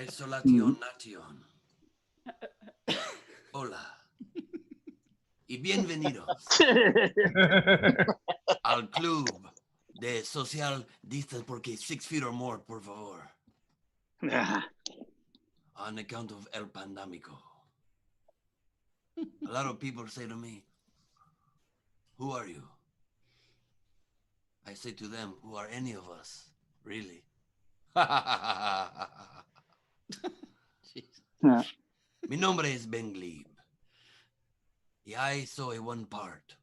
Isolation Nation. Hola. Y bienvenidos al club de social distance porque 6 feet or more, por favor. On account of el pandemico. A lot of people say to me, who are you? I say to them, who are any of us, really? Mi nombre es Ben Glebe. Y I soy one part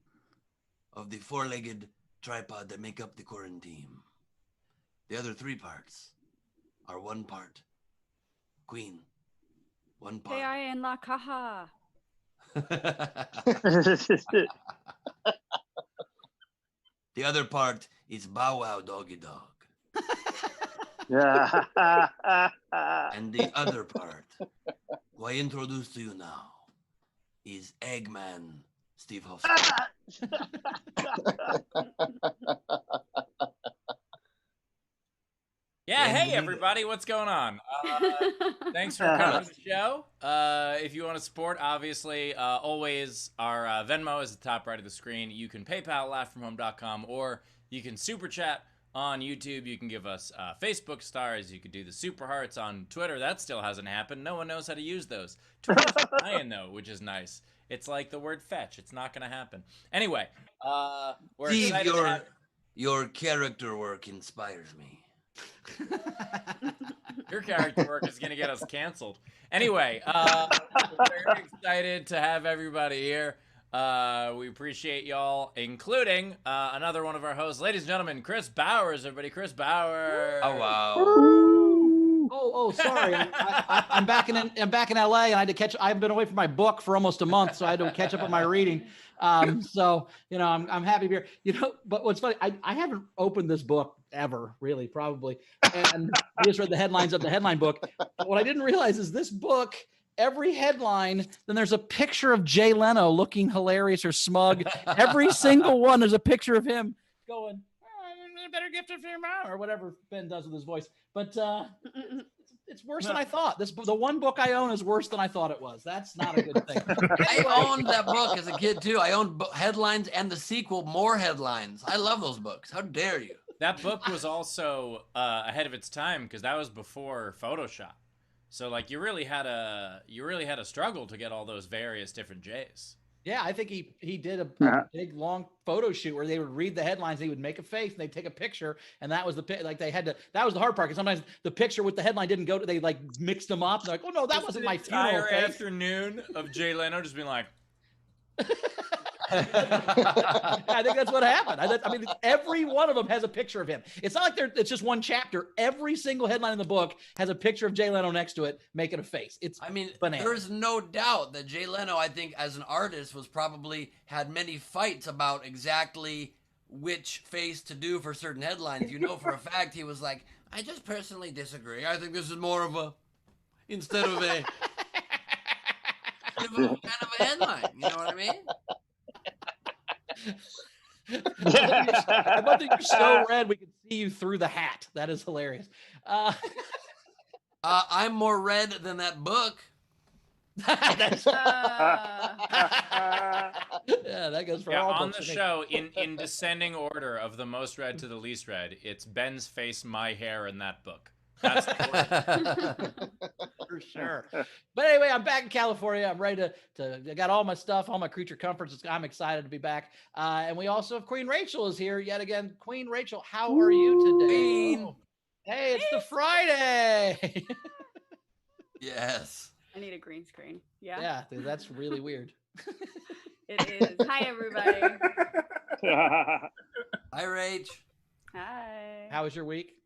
of the four-legged tripod that make up the quarantine. The other 3 parts are one part queen, one part. Hey, en la caja. The other part is Bow Wow Doggy Dog. And the other part, who I introduce to you now, is Eggman Steve Huffman. Yeah, hey everybody, what's going on? Thanks for coming to the show. If you want to support, obviously, always our Venmo is at the top right of the screen. You can PayPal, laughfromhome.com, or you can super chat on YouTube. You can give us Facebook stars. You could do the super hearts on Twitter. That still hasn't happened. No one knows how to use those. Twitter's trying though, which is nice. It's like the word fetch. It's not going to happen. Anyway, we're Steve, excited to have... your character work inspires me. Your character work is going to get us canceled. Anyway, we're very excited to have everybody here. We appreciate y'all, including another one of our hosts, ladies and gentlemen, Chris Bowers. Everybody, Chris Bowers. Oh wow! Oh, sorry. I'm back in LA, and I had to catch. I've been away from my book for almost a month, so I had to catch up on my reading. So I'm happy to be here. But what's funny, I haven't opened this book ever, really, probably, and I just read the headlines of the headline book. But what I didn't realize is this book. Every headline, then there's a picture of Jay Leno looking hilarious or smug. Every single one, there's a picture of him going, better gift of him or whatever Ben does with his voice. But it's worse than I thought. The one book I own is worse than I thought it was. That's not a good thing. I owned that book as a kid too. I owned headlines and the sequel, More Headlines. I love those books. How dare you? That book was also ahead of its time because that was before Photoshop. So like you really had a struggle to get all those various different J's. Yeah, I think he did a big long photo shoot where they would read the headlines, they would make a face, and they'd take a picture, and that was that was the hard part because sometimes the picture with the headline didn't go to, they like mixed them up. They're like, oh no, that wasn't my funeral face. Afternoon of Jay Leno just being like. I think that's what happened. I mean, every one of them has a picture of him. It's not like it's just one chapter. Every single headline in the book has a picture of Jay Leno next to it, making a face. Bananas. There's no doubt that Jay Leno, I think, as an artist, had many fights about exactly which face to do for certain headlines. For a fact, he was like, I just personally disagree. I think this is more of a, instead of a, kind of a headline. You know what I mean? I bet that you're so red we can see you through the hat. That is hilarious. I'm more red than that book. Yeah, that goes for all on books, the show in descending order of the most read to the least read. It's Ben's face, my hair, and that book. That's the for sure. But anyway, I'm back in California. I'm ready to I got all my stuff, all my creature comforts. I'm excited to be back. And we also have Queen Rachel is here yet again. Queen Rachel, how are you today? Oh, hey, it's the Friday. Yes. I need a green screen. Yeah. Yeah, dude, that's really weird. It is. Hi, everybody. Hi, Rach. Hi. How was your week?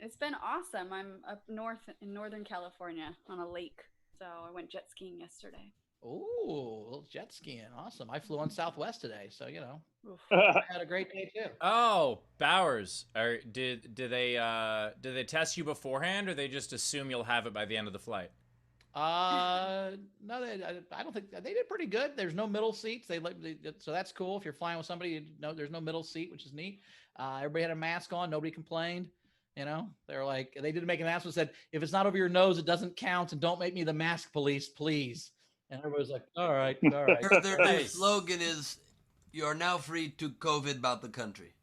It's been awesome. I'm up north in Northern California on a lake. So I went jet skiing yesterday. Oh, a little jet skiing. Awesome. I flew on Southwest today. So, I had a great day too. Oh, Bowers. Did they test you beforehand or they just assume you'll have it by the end of the flight? No, I don't think they did pretty good. There's no middle seats. So that's cool. If you're flying with somebody, there's no middle seat, which is neat. Everybody had a mask on. Nobody complained. You know, they're like, they did make an announcement that said, if it's not over your nose, it doesn't count, and don't make me the mask police, please. And everybody's like, all right, all right. Their Nice. slogan is, "You are now free to COVID about the country."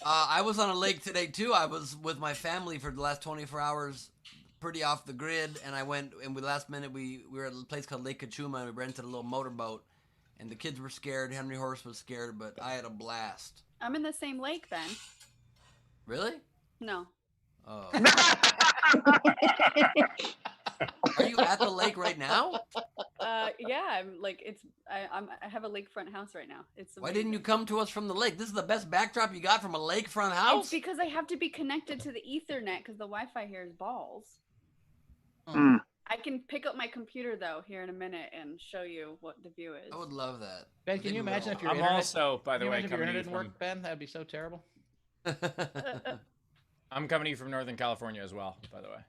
I was on a lake today too. I was with my family for the last 24 hours, pretty off the grid, and I went. And last minute, we were at a place called Lake Kachuma, and we rented a little motorboat. And the kids were scared. Henry Horse was scared, but I had a blast. I'm in the same lake then. Really? No. Oh. Are you at the lake right now? Yeah, I'm like I have a lakefront house right now. It's Why didn't you amazing. come to us from the lake? This is the best backdrop you got from a lakefront It's house. because I have to be connected to the Ethernet because the Wi-Fi here is balls. Hmm. I can pick up my computer though here in a minute and show you what the view is. I would love that. Ben, can you imagine if your I'm internet, also, by the can you way, imagine if your coming to internet you didn't from, work, Ben? That'd be so terrible. I'm coming to you from Northern California as well, by the way.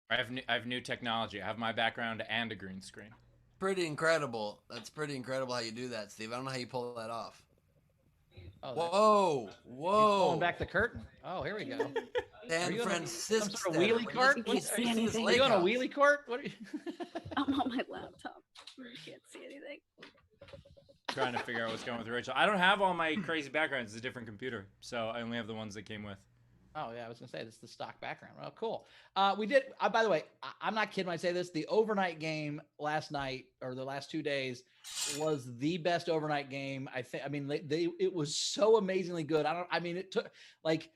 I have new technology. I have my background and a green screen. Pretty incredible. That's pretty incredible how you do that, Steve. I don't know how you pull that off. Oh, Whoa, He's whoa. pulling back the curtain. Oh, here we go. San you on Francisco. some sort of wheelie cart? You can't see anything. Are you on a wheelie cart? What are you? I'm on my laptop. You can't see anything. Trying to figure out what's going with Rachel. I don't have all my crazy backgrounds. It's a different computer, so I only have the ones that came with. Oh yeah, I was gonna say this is the stock background. Oh, cool. We did. By the way, I'm not kidding when I say this. The overnight game last night, or the last 2 days, was the best overnight game. I think. I mean, it was so amazingly good. I mean, it took like.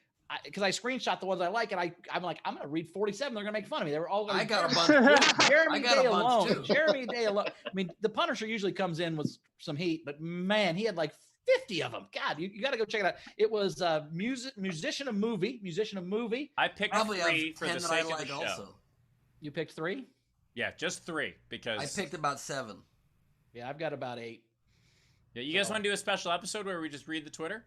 Because I screenshot the ones I like, and I'm like, I'm gonna read 47. They're gonna make fun of me. They were all. I got a bunch. Jeremy I got Day a bunch, alone. too. Jeremy Day alone. I mean, the Punisher usually comes in with some heat, but man, he had like 50 of them. God, you got to go check it out. It was musician of movie. I picked Probably have 3 for 10 the that I sake of the like show. also. You picked 3. Yeah, just 3 because I picked about 7. Yeah, I've got about 8. Yeah, you guys want to do a special episode where we just read the Twitter?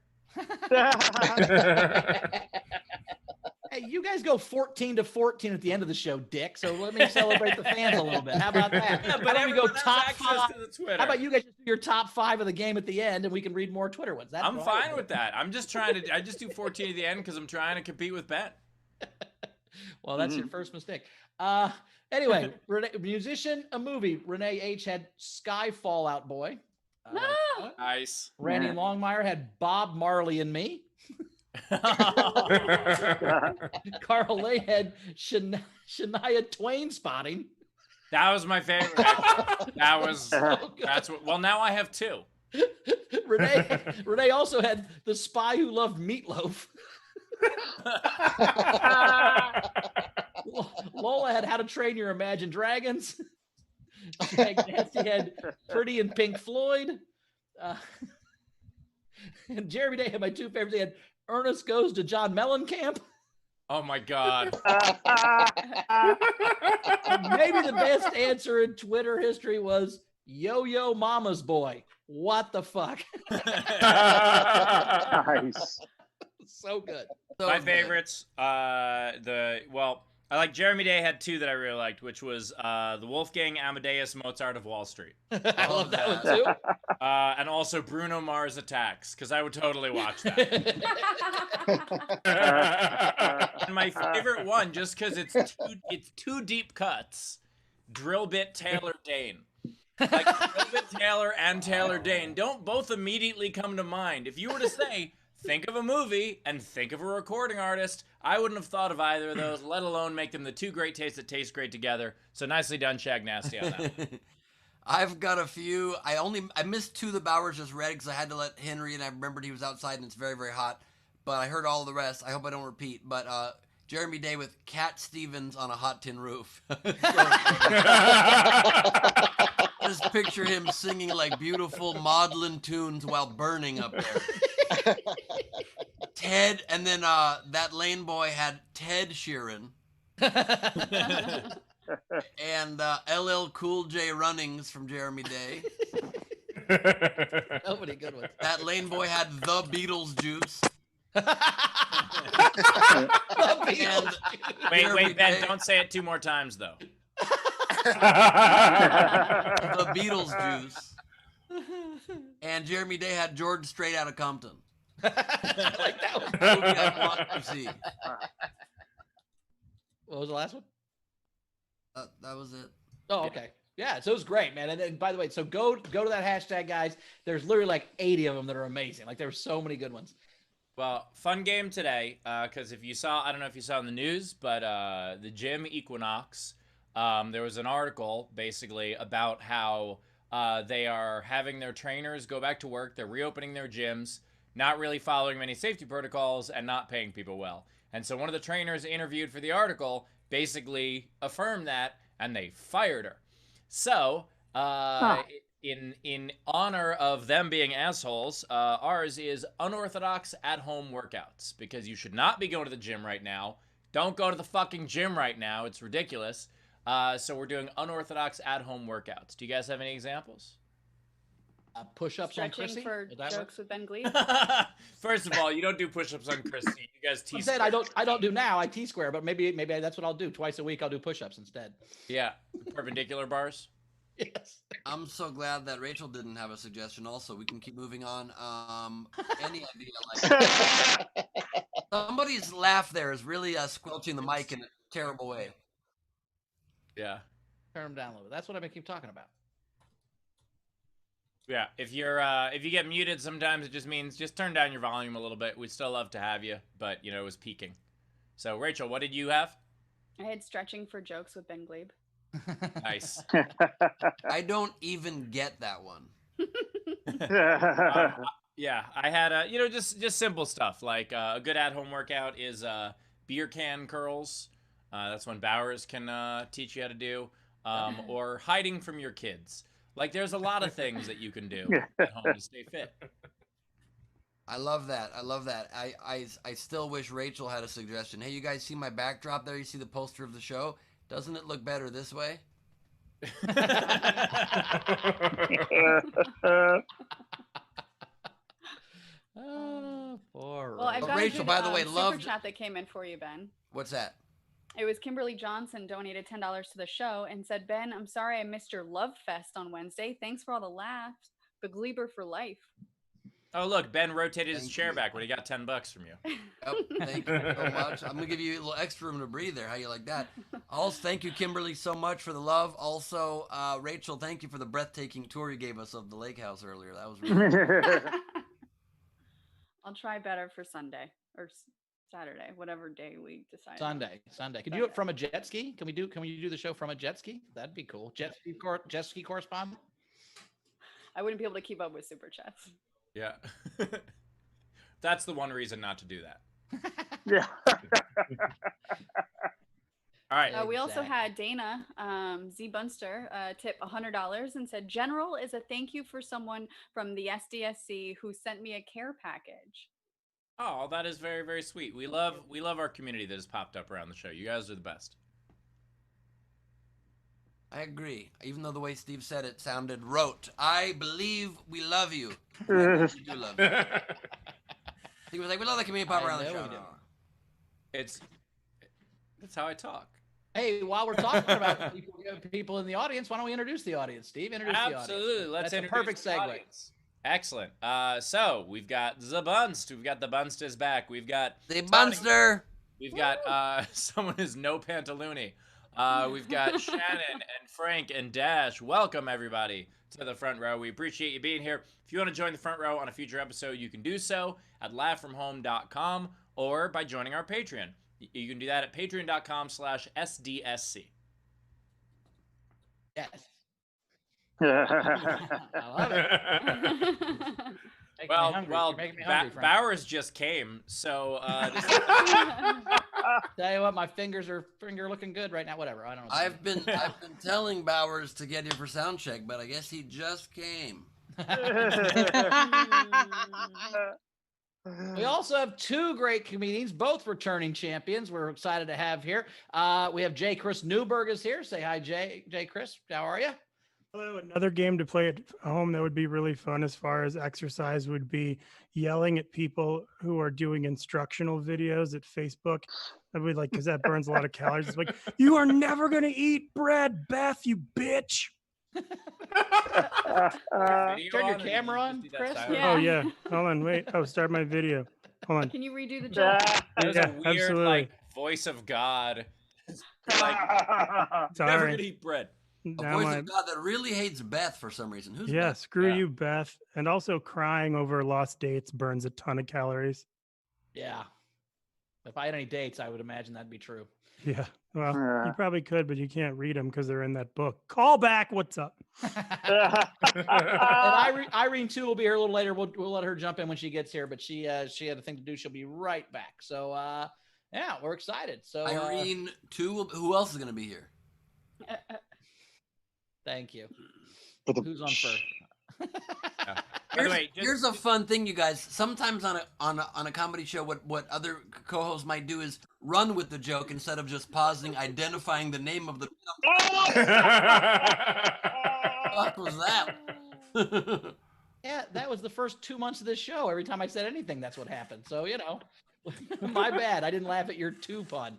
Hey, you guys go 14-14 at the end of the show, Dick. So let me celebrate the fans a little bit. How about that? Yeah, How but about we go everyone has top access 5? to the Twitter. How about you guys just do your top 5 of the game at the end, and we can read more Twitter ones? That's I'm what I would fine do. with that. I'm just trying to. I just do 14 at the end because I'm trying to compete with Ben. Well, that's your first mistake. Anyway, musician, a movie. Renee H had Sky Fallout Boy. No! Nice. Randy Longmire had Bob Marley and Me. Carl Lay had Shania Twain Spotting. That was my favorite. That was. That's what. Well, now I have 2. Renee also had The Spy Who Loved Meatloaf. Lola had How to Train Your Imagine Dragons. Nancy had Pretty in Pink Floyd. And Jeremy Day had my 2 favorites. He had Ernest Goes to John Mellencamp. Oh my God. Maybe the best answer in Twitter history was Yo-Yo Mama's Boy. What the fuck? Nice. So good. My favorites. I like Jeremy Day had 2 that I really liked, which was the Wolfgang Amadeus Mozart of Wall Street, I love that one too. and also Bruno Mars Attacks, because I would totally watch that. And my favorite one, just because it's 2 deep cuts, Drill Bit Taylor Dane. Like Drill Bit Taylor and Taylor Dane don't both immediately come to mind. If you were to say, think of a movie and think of a recording artist, I wouldn't have thought of either of those, let alone make them the 2 great tastes that taste great together. So nicely done, Shag Nasty, on that one. I've got a few. I missed 2 the Bowers just read because I had to let Henry, and I remembered he was outside and it's very, very hot. But I heard all the rest. I hope I don't repeat. But Jeremy Day with Cat Stevens on a hot tin roof. Just picture him singing like beautiful maudlin tunes while burning up there. Ted, and then that lane boy had Ted Sheeran. And LL Cool J Runnings from Jeremy Day. So many good ones. That lane boy had the Beatles juice. And Wait, Ben, don't say it 2 more times, though. the Beatles juice. And Jeremy Day had George straight out of Compton. I like that one. Movie I want to see. What was the last one? That was it. Oh, okay. Yeah, so it was great, man. And then, by the way, so go to that hashtag, guys. There's literally like 80 of them that are amazing. Like there were so many good ones. Well, fun game today, because if you saw, I don't know if you saw in the news, but the gym Equinox, there was an article basically about how they are having their trainers go back to work. They're reopening their gyms, not really following many safety protocols, and not paying people well. And so one of the trainers interviewed for the article basically affirmed that, and they fired her. So, in honor of them being assholes, ours is unorthodox at-home workouts, because you should not be going to the gym right now. Don't go to the fucking gym right now. It's ridiculous. So we're doing unorthodox at-home workouts. Do you guys have any examples? Push-ups on Stretching Chrissy? for Would that jokes work? with Ben Glebe. First of all, you don't do push-ups on Christy. You guys I T said I don't do now. I T-square, but maybe that's what I'll do. Twice a week, I'll do push-ups instead. Yeah, perpendicular bars. Yes. I'm so glad that Rachel didn't have a suggestion. Also, we can keep moving on. Any idea? Like somebody's laugh there is really squelching the mic in a terrible way. Yeah. Turn them down a little bit. That's what I've been keep talking about. Yeah, if you get muted, sometimes it just means just turn down your volume a little bit. We'd still love to have you, but it was peaking. So Rachel, what did you have? I had stretching for jokes with Ben Glebe. Nice. I don't even get that one. Yeah, I had just simple stuff like a good at-home workout is beer can curls. That's one Bowers can teach you how to do, or hiding from your kids. Like, there's a lot of things that you can do at home to stay fit. I love that. I still wish Rachel had a suggestion. Hey, you guys see my backdrop there? You see the poster of the show? Doesn't it look better this way? Oh, poor Well, I've But got Rachel, a good, by the way, super loved- chat that came in for you, Ben. What's that? It was Kimberly Johnson donated $10 to the show and said, Ben, I'm sorry I missed your love fest on Wednesday. Thanks for all the laughs. Begleber for life. Oh, look, Ben rotated his Thank chair you. back when he got $10 from you. Yep, thank you so much. I'm gonna give you a little extra room to breathe there. How you like that? Also, thank you, Kimberly, so much for the love. Also, Rachel, thank you for the breathtaking tour you gave us of the lake house earlier. That was really I'll try better for Sunday or Saturday, whatever day we decide. Sunday. Could you do it from a jet ski? Can we do the show from a jet ski? That'd be cool. Jet ski correspondent. I wouldn't be able to keep up with super chats. Yeah. That's the one reason not to do that. Yeah. All right. We also Exactly. had Dana Z Bunster tip $100 and said, General is a thank you for someone from the SDSC who sent me a care package. Oh, that is very, very sweet. We love our community that has popped up around the show. You guys are the best. I agree. Even though the way Steve said it sounded rote. I believe we love you. We do love you. He was like, we love the community pop I around the know show. we do. That's how I talk. Hey, while we're talking about people in the audience, why don't we introduce the audience, Steve? Introduce the audience. Absolutely. Let's That's a introduce perfect the segue. audience. Excellent. So we've got the Bunst. We've got the Bunst is back. We've got The Tony. Bunster. We've got someone who's no Pantaloonie. We've got Shannon and Frank and Dash. Welcome everybody to the front row. We appreciate you being here. If you want to join the front row on a future episode, you can do so at laughfromhome.com or by joining our Patreon. You can do that at patreon.com/SDSC. Yes. Yeah. I love it. Making me hungry. You're making me hungry, Frank. Bowers just came, so Tell you what, my finger looking good right now. Whatever. I don't know. I've been telling Bowers to get here for sound check, but I guess he just came. We also have two great comedians, both returning champions. We're excited to have here. We have Chris Newberg is here. Say hi, Chris. How are you? Hello. Another game to play at home that would be really fun as far as exercise would be yelling at people who are doing instructional videos at Facebook. I'd be like, because that burns a lot of calories. It's like, you are never going to eat bread, Beth, you bitch. Video Turn your on, or did you camera just on, do that Chris? silent? Yeah. Oh yeah. Hold on, wait. Oh, start my video. Hold on. Can you redo the joke? That was Yeah, a weird, absolutely. like, voice of God. Like, never Sorry. gonna eat bread. A Now voice my of God that really hates Beth for some reason. Who's yeah, Beth? screw Yeah. you, Beth. And also crying over lost dates burns a ton of calories. Yeah. If I had any dates, I would imagine that'd be true. Yeah. Well, you probably could, but you can't read them because they're in that book. Call back. What's up? And Irene too will be here a little later. We'll let her jump in when she gets here, but she had a thing to do. She'll be right back. So yeah, we're excited. So Irene too. Who else is going to be here? thank you. Who's on first? By the way, Here's a fun thing, you guys. Sometimes on a comedy show, what other co-hosts might do is run with the joke instead of just pausing, identifying the name of the. What was that? Yeah, that was the first 2 months of this show. Every time I said anything, that's what happened. So my bad. I didn't laugh at your two pun.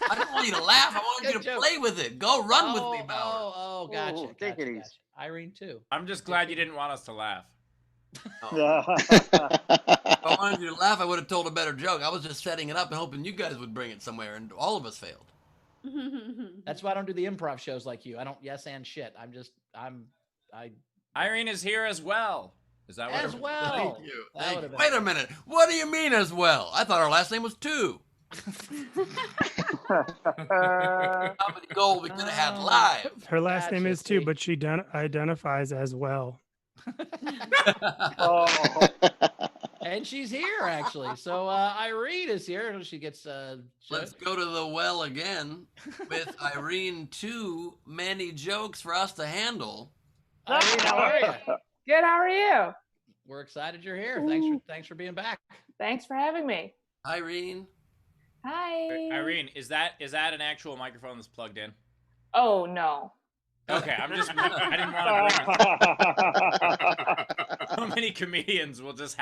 I don't want you to laugh. I want you Good to joke. play with it. Go run with me, Bauer. Oh, gotcha. Ooh, take it easy. Gotcha. Irene too. I'm just glad you didn't want us to laugh. If I wanted you to laugh, I would have told a better joke. I was just setting it up and hoping you guys would bring it somewhere, and all of us failed. That's why I don't do the improv shows like you. I don't yes and shit. Irene is here as well. Is that what? As well. Thank you. That Thank would've you. been- Wait a minute. What do you mean as well? I thought our last name was two. Comedy gold we could have had live. Her last name Gotcha, is too, see? but she identifies as well. And she's here actually. So Irene is here. She gets Let's go to the well again with Irene. Too many jokes for us to handle. Irene, how are you? Good. How are you? We're excited you're here. Thanks for being back. Thanks for having me. Irene. Hi. Irene, is that an actual microphone that's plugged in? Oh no. Okay, I didn't want to. How many comedians will just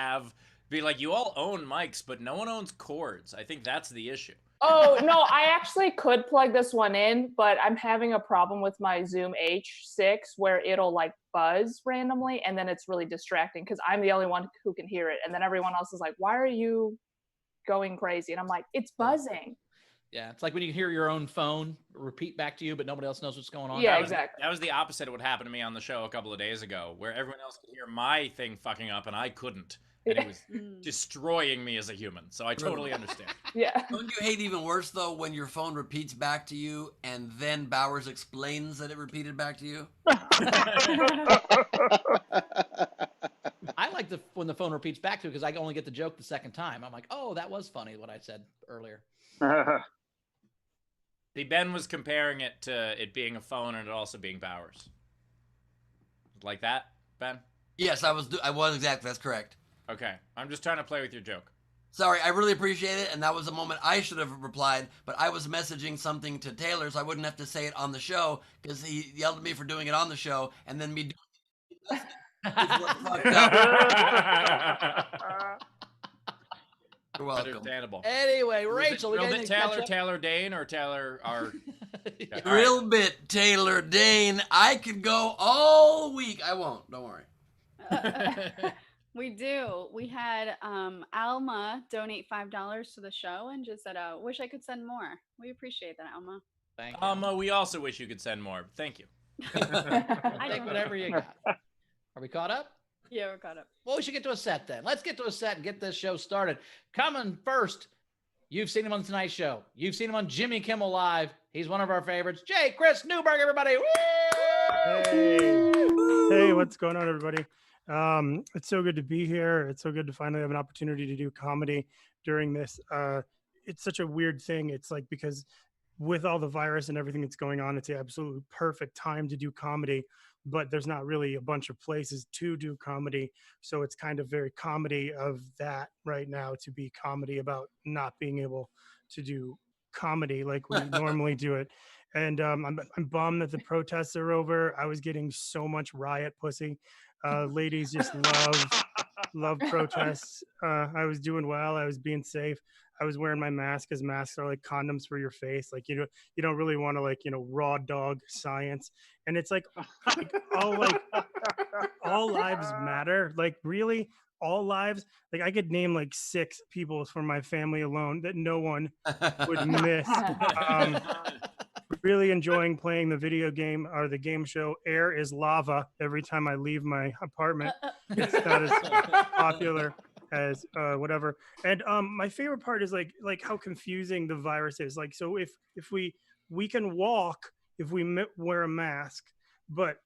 be like, you all own mics, but no one owns cords? I think that's the issue. Oh no, I actually could plug this one in, but I'm having a problem with my Zoom H6 where it'll like buzz randomly, and then it's really distracting because I'm the only one who can hear it, and then everyone else is like, "Why are you going crazy?" And I'm like, "It's buzzing." Yeah, it's like when you hear your own phone repeat back to you, but nobody else knows what's going on. Yeah, That was- exactly. That was the opposite of what happened to me on the show a couple of days ago, where everyone else could hear my thing fucking up and I couldn't. And it was destroying me as a human. So I totally understand. Yeah. Don't you hate even worse though when your phone repeats back to you and then Bowers explains that it repeated back to you? I like when the phone repeats back to because I only get the joke the second time. I'm like, oh, that was funny what I said earlier. See, Ben was comparing it to it being a phone and it also being Bowers. Like that, Ben? Yes, I was exactly. That's correct. Okay, I'm just trying to play with your joke. Sorry, I really appreciate it, and that was a moment I should have replied, but I was messaging something to Taylor, so I wouldn't have to say it on the show, because he yelled at me for doing it on the show, and then me doing it is what fucked up. You're welcome. Understandable. Anyway, Was it Rachel, we real got bit anything to catch Taylor, up? Taylor Dane, or Taylor R? A real bit, Taylor Dane. I could go all week. I won't. Don't worry. We do. We had Alma donate $5 to the show and just said, wish I could send more. We appreciate that, Alma. Thank you. We also wish you could send more. Thank you. I Take don't whatever you got. Are we caught up? Yeah, we're caught up. Well, we should get to a set then. Let's get to a set and get this show started. Coming first, you've seen him on Tonight Show. You've seen him on Jimmy Kimmel Live. He's one of our favorites. Chris Newberg, everybody. Woo! Hey, what's going on, everybody? It's so good to be here. It's so good to finally have an opportunity to do comedy during this. It's such a weird thing. It's like because with all the virus and everything that's going on, it's the absolute perfect time to do comedy, but there's not really a bunch of places to do comedy. So it's kind of very comedy of that right now to be comedy about not being able to do comedy like we normally do it. And I'm bummed that the protests are over. I was getting so much riot pussy. Ladies just love protests. I was doing well. I was being safe. I was wearing my mask because masks are like condoms for your face. Like, you don't really want to raw dog science. And it's like all lives matter. Like really, all lives. Like I could name like 6 people from my family alone that no one would miss. Really enjoying playing the video game or the game show Air is Lava every time I leave my apartment. It's not as popular as whatever. And my favorite part is like how confusing the virus is. Like, so if we can walk if we wear a mask, but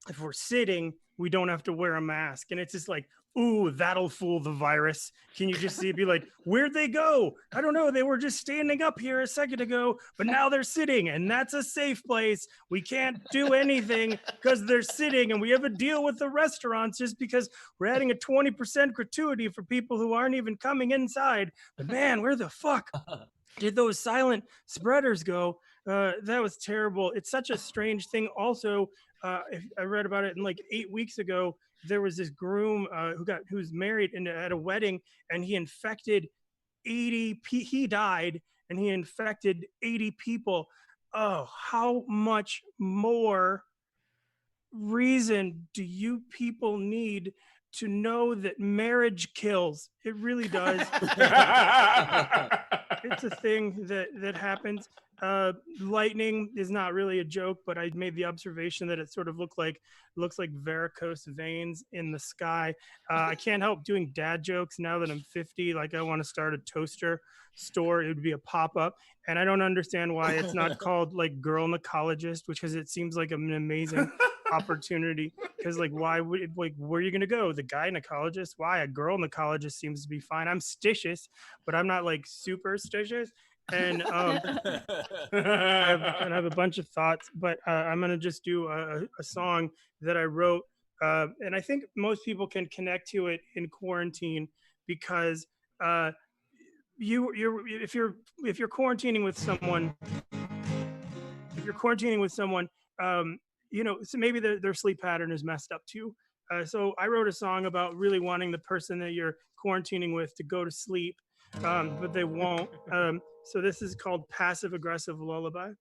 if we're sitting, we don't have to wear a mask. And it's just like, ooh, that'll fool the virus. Can you just see it be like, where'd they go? I don't know. They were just standing up here a second ago, but now they're sitting, and that's a safe place. We can't do anything because they're sitting, and we have a deal with the restaurants just because we're adding a 20% gratuity for people who aren't even coming inside. But man, where the fuck did those silent spreaders go? That was terrible. It's such a strange thing. Also, I read about it, and like 8 weeks ago, there was this groom who's married and at a wedding, and he infected 80. He died, and he infected 80 people. Oh, how much more reason do you people need to know that marriage kills? It really does. It's a thing that happens. Lightning is not really a joke, but I made the observation that it sort of looks like varicose veins in the sky. I can't help doing dad jokes now that I'm 50. Like I want to start a toaster store. It would be a pop-up. And I don't understand why it's not called like girl gynecologist, because it seems like an amazing opportunity. Because like, why would it, like, where are you going to go? The gynecologist? Why? A girl gynecologist seems to be fine. I'm stitious, but I'm not like superstitious. And I have a bunch of thoughts, but I'm going to just do a song that I wrote. And I think most people can connect to it in quarantine because if you're quarantining with someone, you know, so maybe their sleep pattern is messed up too. So I wrote a song about really wanting the person that you're quarantining with to go to sleep, but they won't. So this is called Passive Aggressive Lullaby.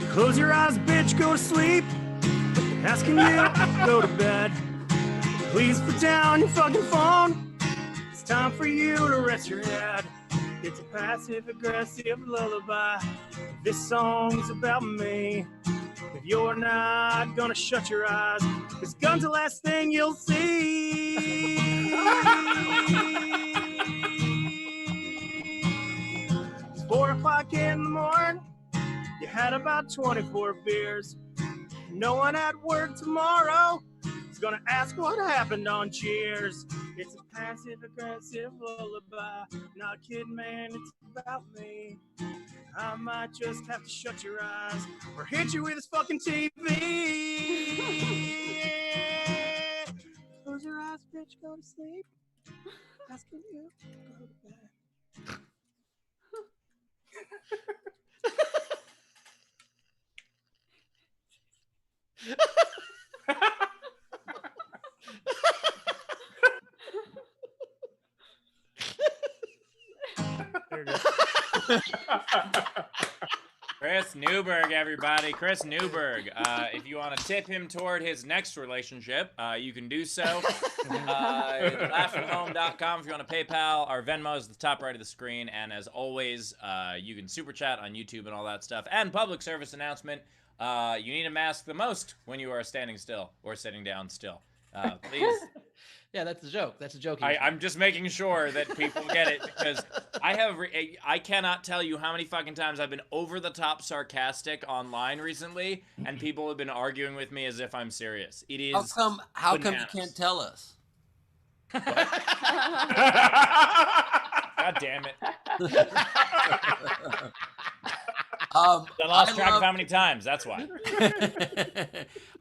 Close your eyes, bitch, go to sleep. Asking you to go to bed. Please put down your fucking phone. It's time for you to rest your head. It's a passive aggressive lullaby. This song's about me. If you're not gonna shut your eyes, this gun's the last thing you'll see. It's 4 o'clock in the morning. You had about 24 beers. No one at work tomorrow is gonna ask what happened on Cheers. It's a passive aggressive lullaby. Not kidding, man, it's about me. I might just have to shut your eyes or hit you with this fucking TV. Close your eyes, bitch, go to sleep. Asking you to go to bed. There it is. Chris Newberg, everybody. Chris Newberg. If you want to tip him toward his next relationship, you can do so. Laughatthome.com if you want to PayPal. Our Venmo is the top right of the screen. And as always, you can super chat on YouTube and all that stuff. And public service announcement. You need a mask the most when you are standing still or sitting down still. Please. Yeah, that's a joke. That's a joke. I'm just making sure that people get it because I cannot tell you how many fucking times I've been over the top sarcastic online recently, and people have been arguing with me as if I'm serious. It is. How come you can't tell us? God damn it! I lost track of how many times. That's why.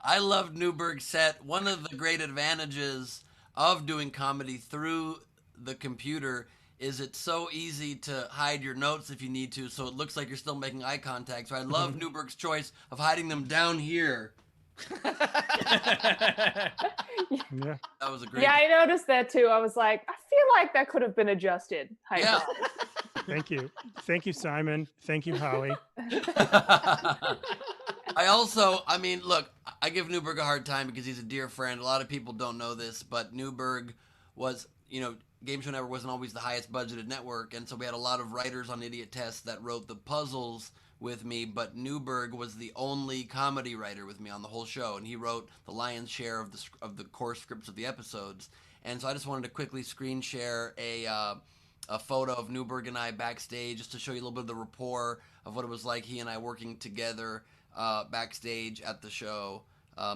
I love Newberg's set. One of the great advantages of doing comedy through the computer is it's so easy to hide your notes if you need to, so it looks like you're still making eye contact. So I love Newberg's choice of hiding them down here. Yeah. That was a great. Yeah, I noticed that too. I was like, I feel like that could have been adjusted. Yeah. Thank you, Simon. Thank you, Holly. I mean, look, I give Newberg a hard time because he's a dear friend. A lot of people don't know this, but Newberg was, Game Show Network wasn't always the highest budgeted network, and so we had a lot of writers on Idiot Test that wrote the puzzles with me, but Newberg was the only comedy writer with me on the whole show, and he wrote the lion's share of the core scripts of the episodes. And so I just wanted to quickly screen share a photo of Newberg and I backstage just to show you a little bit of the rapport of what it was like, he and I working together backstage at the show.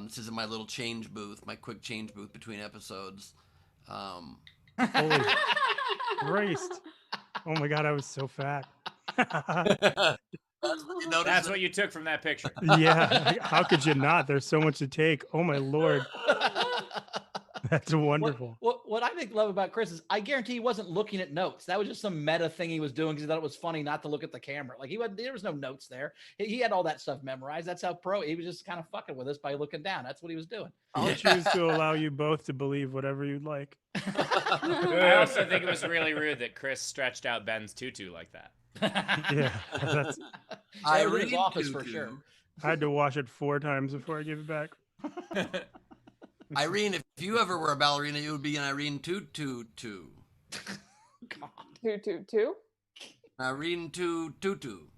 This is in my little change booth, my quick change booth between episodes. Holy Christ. Oh my God, I was so fat. That's what you took from that picture. Yeah, how could you not? There's so much to take. Oh my Lord. That's wonderful. What I love about Chris is I guarantee he wasn't looking at notes. That was just some meta thing he was doing because he thought it was funny not to look at the camera. Like there was no notes there. He had all that stuff memorized. That's how he was just kind of fucking with us by looking down. That's what he was doing. I'll choose to allow you both to believe whatever you'd like. I also think it was really rude that Chris stretched out Ben's tutu like that. Yeah, that's. Irene's office for sure. I had to wash it 4 times before I gave it back. Irene, if you ever were a ballerina, you would be an Irene 222. Come on. 222. Irene 222.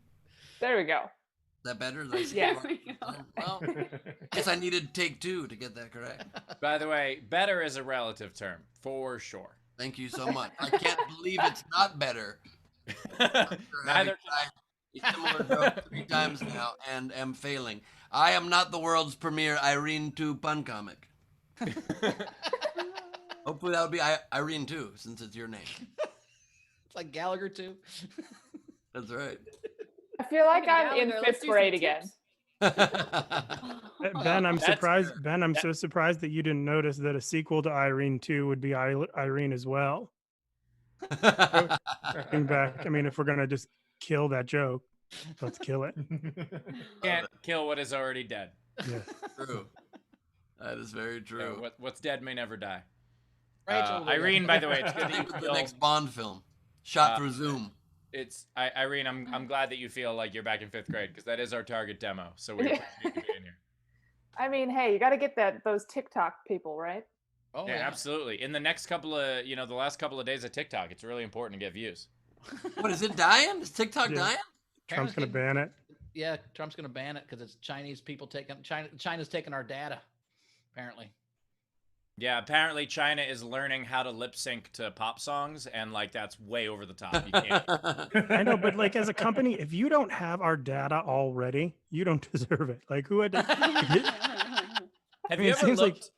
There we go. Is that better? Did I say Yeah. it wrong? Well, guess I needed take 2 to get that correct. By the way, better is a relative term, for sure. Thank you so much. I can't believe it's not better. Neither a similar joke 3 times now and am failing. I am not the world's premier Irene 2 pun comic. Hopefully that would be Irene 2, since it's your name. It's like Gallagher too. That's right. I feel like I'm in Let's 5th do grade some again. tips. Ben, I'm That's surprised. fair. Ben, I'm so surprised that you didn't notice that a sequel to Irene 2 would be Irene as well. Looking back, I mean, if we're gonna just kill that joke, let's kill it. Can't kill what is already dead. Yeah. True. That is very true. What's dead may never die. Rachel, Irene, by the way, it's good that Name you of the feel, next Bond film, shot through Zoom. Irene, I'm glad that you feel like you're back in 5th grade because that is our target demo. So we appreciate you being here. I mean, hey, you got to get those TikTok people, right? Oh, Yeah, absolutely. In the next couple of, the last couple of days of TikTok, it's really important to get views. What, is it dying? Is TikTok Yeah. dying? Trump's gonna ban it. Yeah, Trump's gonna ban it because it's Chinese people China's taking our data, apparently. Yeah, apparently China is learning how to lip sync to pop songs, and that's way over the top. You can't. I know, but as a company, if you don't have our data already, you don't deserve it. Who had to? Have mean, you it ever seems like- looked?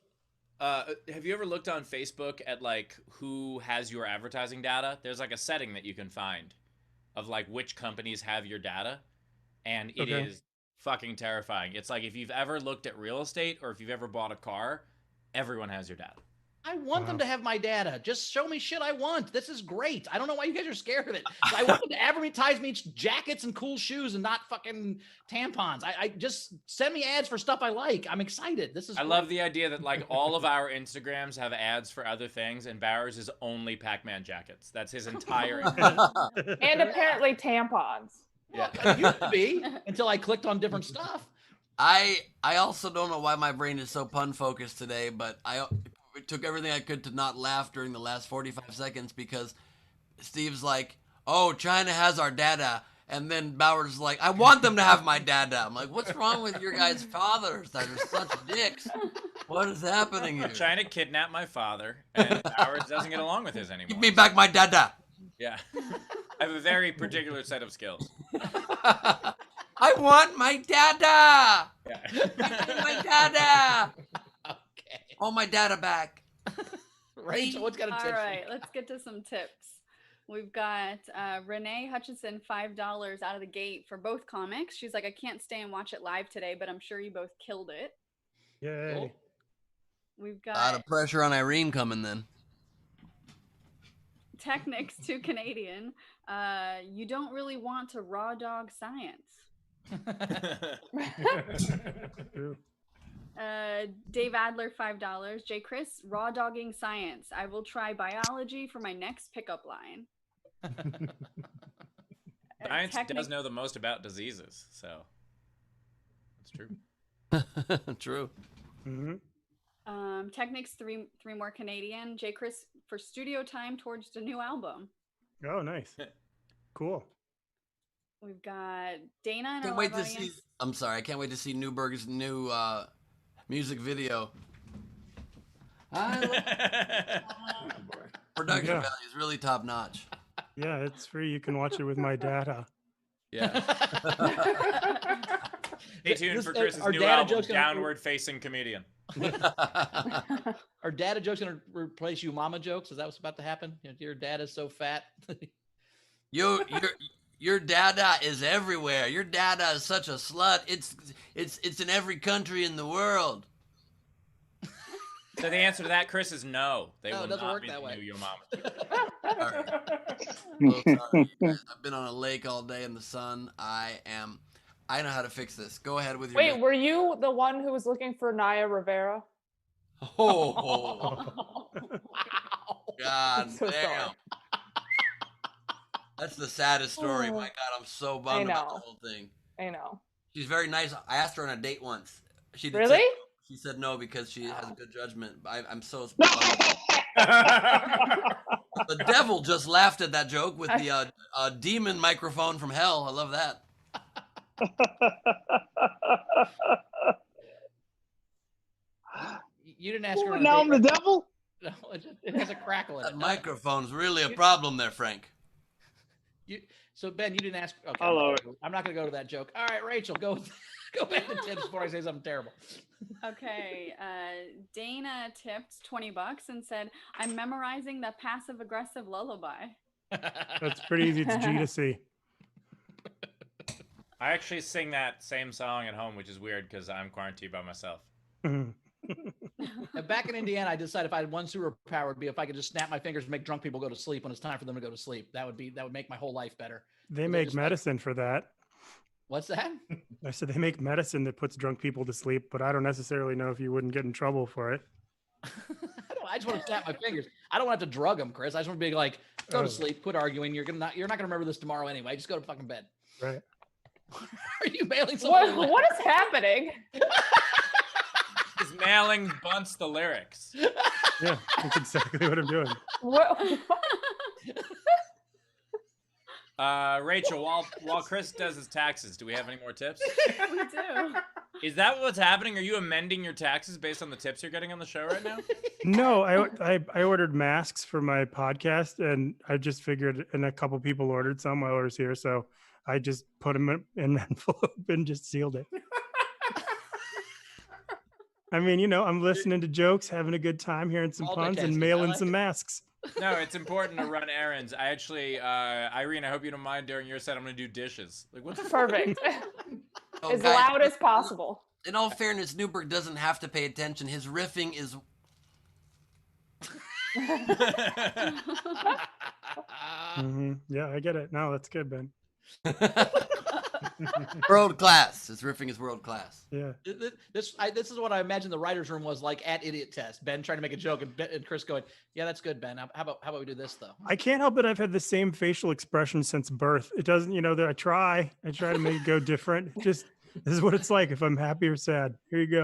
Have you ever looked on Facebook at who has your advertising data? There's a setting that you can find of which companies have your data, and it Okay. is fucking terrifying. It's if you've ever looked at real estate or if you've ever bought a car, everyone has your data. I want them Wow. to have my data. Just show me shit I want. This is great. I don't know why you guys are scared of it. I want them to advertise me jackets and cool shoes and not fucking tampons. I just send me ads for stuff I like. I'm excited. This is I great. love the idea that all of our Instagrams have ads for other things, and Bowers is only Pac-Man jackets. That's his entire. And apparently tampons. Well, it used to be until I clicked on different stuff. I also don't know why my brain is so pun focused today, but I took everything I could to not laugh during the last 45 seconds because Steve's like, "Oh, China has our data," and then Bowers is like, "I want them to have my data." I'm like, "What's wrong with your guys' fathers that are such dicks? What is happening here?" Trying to kidnap my father, and Bowers doesn't get along with his anymore. Give me back my dada. Yeah, I have a very particular set of skills. I want my dada. Yeah. Give me my dada. Okay. All my data back. Rachel, what's got a tip? All right, let's get to some tips. We've got Renee Hutchinson, $5 out of the gate for both comics. She's like, I can't stay and watch it live today, but I'm sure you both killed it. Yay. Cool. We've A lot got of pressure on Irene coming then. Technics to Canadian. You don't really want to raw dog science. True. Dave Adler, $5. J. Chris, raw dogging science. I will try biology for my next pickup line. Science Technic- does know the most about diseases, so. true. True. Technics three more Canadian. J. Chris for studio time towards the new album. Oh, nice. Cool. We've got Dana and Can't our wait live to see. audience. I'm sorry, I can't wait to see Newberg's new music video. Production Yeah. value is really top notch. Yeah, it's free. You can watch it with my data. Yeah. Stay tuned for Chris's our new data album, joke's gonna- Downward Facing Comedian. Are data jokes going to replace you mama jokes? Is that what's about to happen? Your dad is so fat. Your dada is everywhere. Your dada is such a slut. It's in every country in the world. So the answer to that, Chris, is no. They No, it will doesn't not work be that the way. new Yo Mama. Sorry. Oh, sorry, you guys. I've been on a lake all day in the sun. I know how to fix this. Go ahead with your. Wait, were you the one who was looking for Naya Rivera? Oh, Wow. God So damn. sorry. That's the saddest story. My God, I'm so bummed about the know. whole thing. I know. She's very nice. I asked her on a date once. She did Really? She said no because she has good judgment. I'm so. The devil just laughed at that joke with the demon microphone from hell. I love that. You didn't ask her. On a Now date, I'm the right? devil? No, it has a crackle in That it. microphone's really a problem there, Frank. So Ben, you didn't ask. Okay, Hello. I'm not going to go to that joke. All right, Rachel, go back to tips before I say something terrible. Okay, Dana tipped $20 and said, "I'm memorizing the passive aggressive lullaby." That's pretty easy. It's G to C. I actually sing that same song at home, which is weird because I'm quarantined by myself. Back in Indiana, I decided if I had one superpower, would be if I could just snap my fingers and make drunk people go to sleep when it's time for them to go to sleep. That would make my whole life better. They make medicine for that. What's that? I said they make medicine that puts drunk people to sleep, but I don't necessarily know if you wouldn't get in trouble for it. I just want to snap my fingers. I don't want to have to drug them, Chris. I just want to be like, go to sleep, quit arguing. You're not gonna remember this tomorrow anyway. Just go to fucking bed. Right. Are you mailing something? What is happening? He's mailing Bunce the lyrics. Yeah, that's exactly what I'm doing. What? Rachel, while Chris does his taxes, do we have any more tips? We do. Is that what's happening? Are you amending your taxes based on the tips you're getting on the show right now? No, I ordered masks for my podcast, and I just figured, and a couple people ordered some while I was here, so I just put them in an envelope and just sealed it. I mean, I'm listening to jokes, having a good time, hearing some puns, and Multitasking. I mailing like some it. masks. No, it's important to run errands. I actually, Irene, I hope you don't mind during your set. I'm going to do dishes. Like, what the fuck? Perfect. Oh, As guys, loud as possible. in all fairness, Newberg doesn't have to pay attention. His riffing is Yeah, I get it. No, that's good, Ben. world class. His riffing is world class. Yeah. This is what I imagine the writer's room was like at Idiot Test. Ben trying to make a joke and Chris going, "Yeah, that's good, Ben. How about we do this though?" I can't help it. I've had the same facial expression since birth. It doesn't, that I try to make it go different. This is what it's like if I'm happy or sad. Here you go.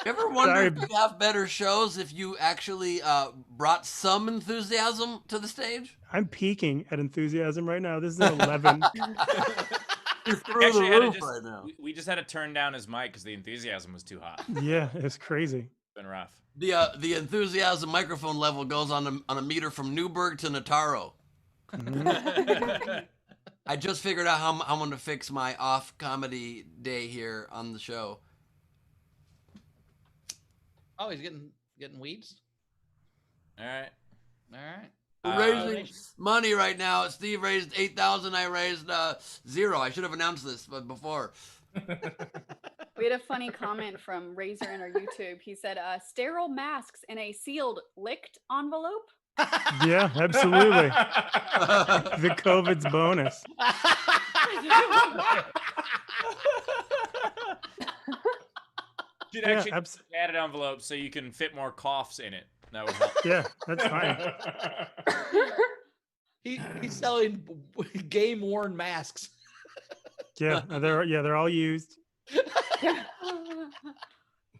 You ever wonder Sorry. if you'd have better shows if you actually brought some enthusiasm to the stage? I'm peaking at enthusiasm right now. This is an 11. You're through Actually, the roof right now. we just had to turn down his mic because the enthusiasm was too hot. Yeah, it's crazy. It's been rough. The enthusiasm microphone level goes on a meter from Newberg to Nataro. I just figured out how I'm going to fix my off comedy day here on the show. Oh, he's getting weeds. All right. All right. We're raising money right now. Steve raised 8,000. I raised 0. I should have announced this before. We had a funny comment from Razor in our YouTube. He said, "Sterile masks in a sealed licked envelope." Yeah, absolutely. The COVID's bonus. Should Yeah, actually add an envelope so you can fit more coughs in it. That would help. Yeah, that's fine. He's selling game worn masks. Yeah, they're all used.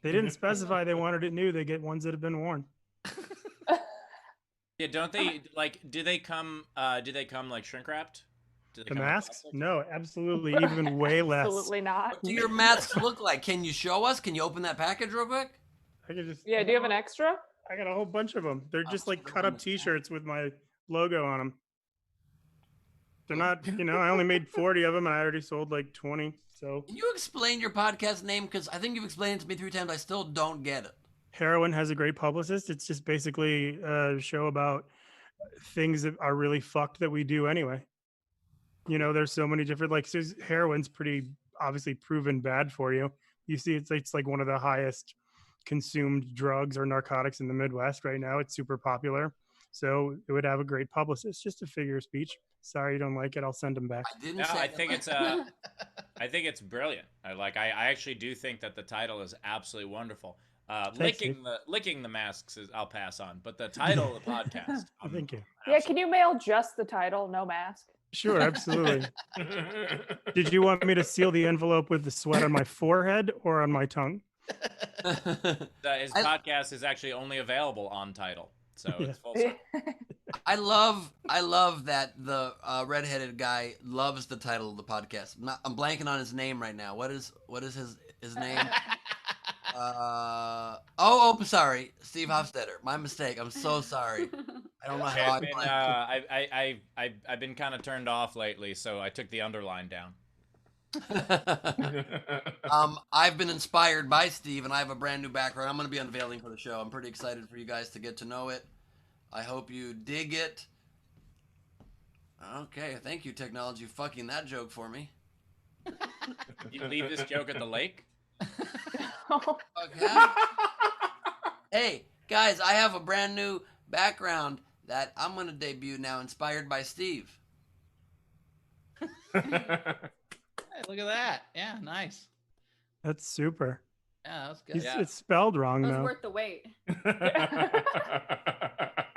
They didn't specify they wanted it new. They get ones that have been worn. Yeah, don't they like? Do they come like shrink wrapped? Do they The come in masks? plastic? No, absolutely, even way less. Absolutely not. What do your masks look like? Can you show us? Can you open that package real quick? I could just. Yeah, do you have an extra? I got a whole bunch of them. They're just like put 'em cut on up the stack. T-shirts with my logo on them. They're not, I only made 40 of them, and I already sold like 20. So Can you explain your podcast name? Because I think you've explained it to me 3 times. I still don't get it. Heroin has a great publicist. It's just basically a show about things that are really fucked that we do anyway. There's so many different, like, so heroin's pretty obviously proven bad for you. You see, it's like one of the highest consumed drugs or narcotics in the Midwest right now. It's super popular. So it would have a great publicist. Just a figure of speech. Sorry you don't like it. I'll send them back. I didn't No, say I think it's I think it's brilliant. I actually do think that the title is absolutely wonderful. Thanks, licking the masks is I'll pass on, but the title of the podcast. Thank you. Yeah, can you mail just the title, no mask? Sure, absolutely. Did you want me to seal the envelope with the sweat on my forehead or on my tongue? His podcast is actually only available on title, so Yeah. it's full circle. I love that the redheaded guy loves the title of the podcast. I'm blanking on his name right now. What is his name? I'm sorry, Steve Hofstetter. My mistake. I'm so sorry. I don't know how I've been kind of turned off lately, so I took the underline down. I've been inspired by Steve, and I have a brand new background. I'm going to be unveiling for the show. I'm pretty excited for you guys to get to know it. I hope you dig it. Okay, thank you, technology, fucking that joke for me. You leave this joke at the lake? Okay. Hey, guys, I have a brand new background that I'm going to debut now, inspired by Steve. Hey, look at that. Yeah, nice. That's super. Yeah, that's good. Yeah. It's spelled wrong It was though. worth the wait.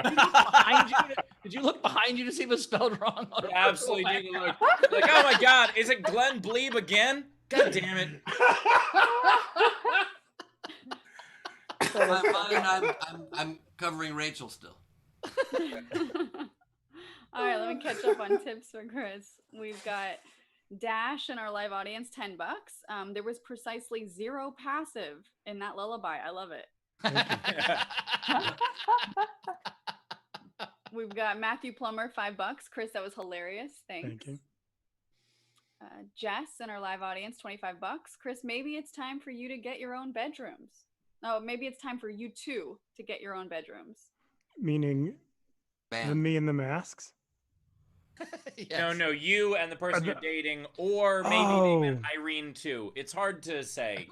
Behind you, did you look behind you to see if it was spelled wrong? You absolutely need to look. Like, oh my God, is it Glenn Bleeb again? God damn it! I'm covering Rachel still. All right, let me catch up on tips for Chris. We've got Dash in our live audience, $10. There was precisely 0 passive in that lullaby. I love it. We've got Matthew Plummer, $5. Chris, that was hilarious. Thanks. Thank you. Jess in our live audience, $25. Chris, maybe it's time for you to get your own bedrooms. No, maybe it's time for you two to get your own bedrooms. Meaning Bam. me and the masks. Yes. No, you and the person you're dating, or maybe name it Irene too. It's hard to say.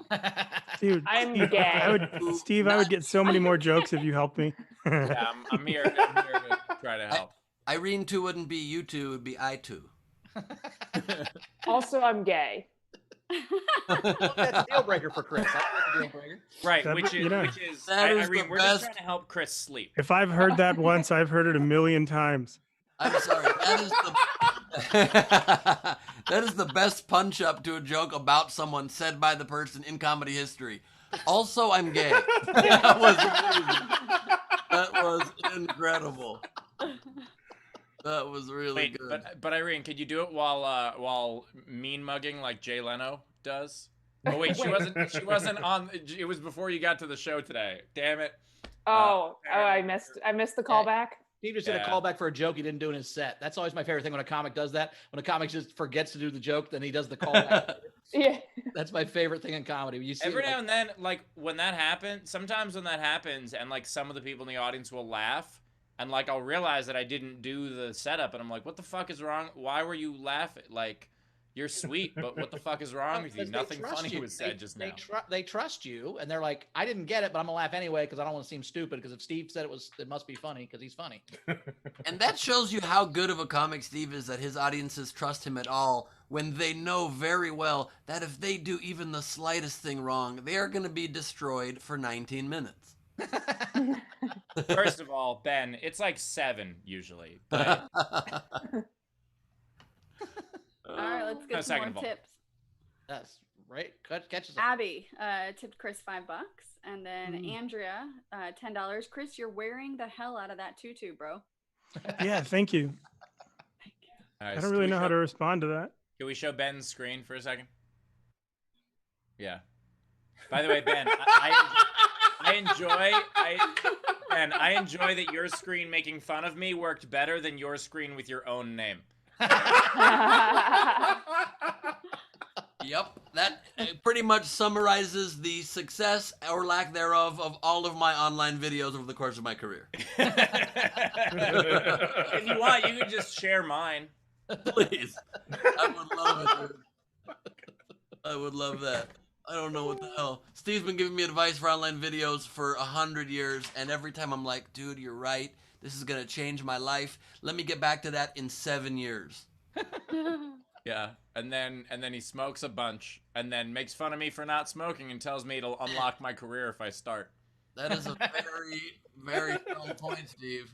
Dude, I'm Steve, gay. Steve, I would get so many more jokes if you helped me. Yeah, I'm here to try to help. Irene 2 wouldn't be you 2, it would be I 2. Also, I'm gay. That's a deal breaker for Chris. That's a deal breaker. Right, That- which you know. is That is Irene, the we're just best. trying to help Chris sleep. If I've heard that once, I've heard it a million times. I'm sorry. That is the that is the best punch up to a joke about someone said by the person in comedy history. Also, I'm gay. That was amazing. That was incredible. That was really Wait, good. but Irene, could you do it while mean mugging like Jay Leno does? Oh wait, she wasn't on. It was before you got to the show today. Damn it. I missed the callback. Steve just did a callback for a joke he didn't do in his set. That's always my favorite thing when a comic does that. When a comic just forgets to do the joke, then he does the callback. Yeah. That's my favorite thing in comedy. You see Every it, now and then, like when that happens, sometimes when that happens, and like some of the people in the audience will laugh, and like I'll realize that I didn't do the setup, and I'm like, what the fuck is wrong? Why were you laughing? Like, you're sweet, but what the fuck is wrong with you? because they Nothing trust funny you. was said just now. They trust you, and they're like, I didn't get it, but I'm gonna laugh anyway because I don't want to seem stupid. Because if Steve said it must be funny because he's funny. And that shows you how good of a comic Steve is, that his audiences trust him at all when they know very well that if they do even the slightest thing wrong, they are going to be destroyed for 19 minutes. First of all, Ben, it's like 7 usually. But All right, let's get some second more of all. tips. That's right. Catches up. Abby tipped Chris $5, and then Mm. Andrea $10. Chris, you're wearing the hell out of that tutu, bro. Yeah, thank you. All right, I don't can really we know how show- to respond to that. Can we show Ben's screen for a second? Yeah. By the way, Ben, I enjoy that your screen making fun of me worked better than your screen with your own name. Yep, that pretty much summarizes the success or lack thereof of all of my online videos over the course of my career. If you want, you can just share mine. Please. I would love it, dude. I would love that. I don't know what the hell. Steve's been giving me advice for online videos for 100 years, and every time I'm like, dude, you're right. This is going to change my life. Let me get back to that in 7 years. Yeah, and then he smokes a bunch, and then makes fun of me for not smoking, and tells me it'll unlock my career if I start. That is a very, very strong point, Steve.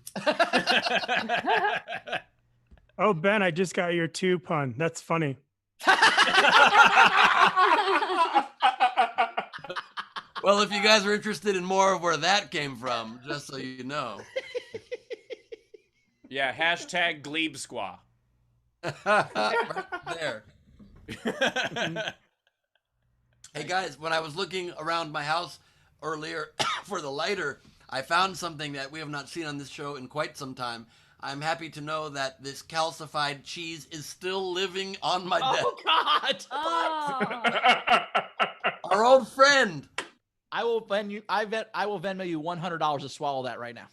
Oh, Ben, I just got your 2 pun. That's funny. Well, if you guys are interested in more of where that came from, just so you know. Yeah, hashtag Glebe Squaw. Right there. Hey guys, when I was looking around my house earlier for the lighter, I found something that we have not seen on this show in quite some time. I'm happy to know that this calcified cheese is still living on my desk. Oh God! Oh. Our old friend. I will Venmo you $100 to swallow that right now.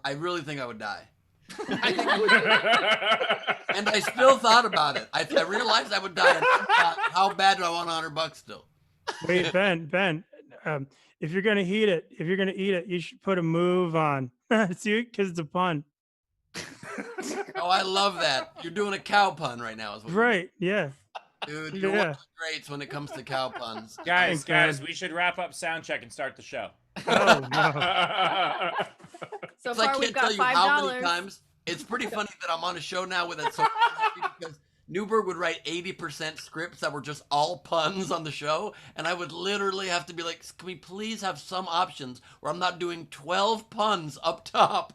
I really think I would die. I think you would. And I still thought about it. I realized I would die. And I thought, how bad do I want $100 still? Wait, Ben, if you're gonna eat it, you should put a move on. See, because it's a pun. Oh, I love that. You're doing a cow pun right now, is what Right? Yeah. Dude, you're one Yeah. of the greats when it comes to cow puns. Guys, Thanks, man. we should wrap up sound check and start the show. Oh no. So I far, we've can't got tell you how many $5. times. It's pretty funny that I'm on a show now with it so happy because Newberg would write 80% scripts that were just all puns on the show, and I would literally have to be like, can we please have some options where I'm not doing 12 puns up top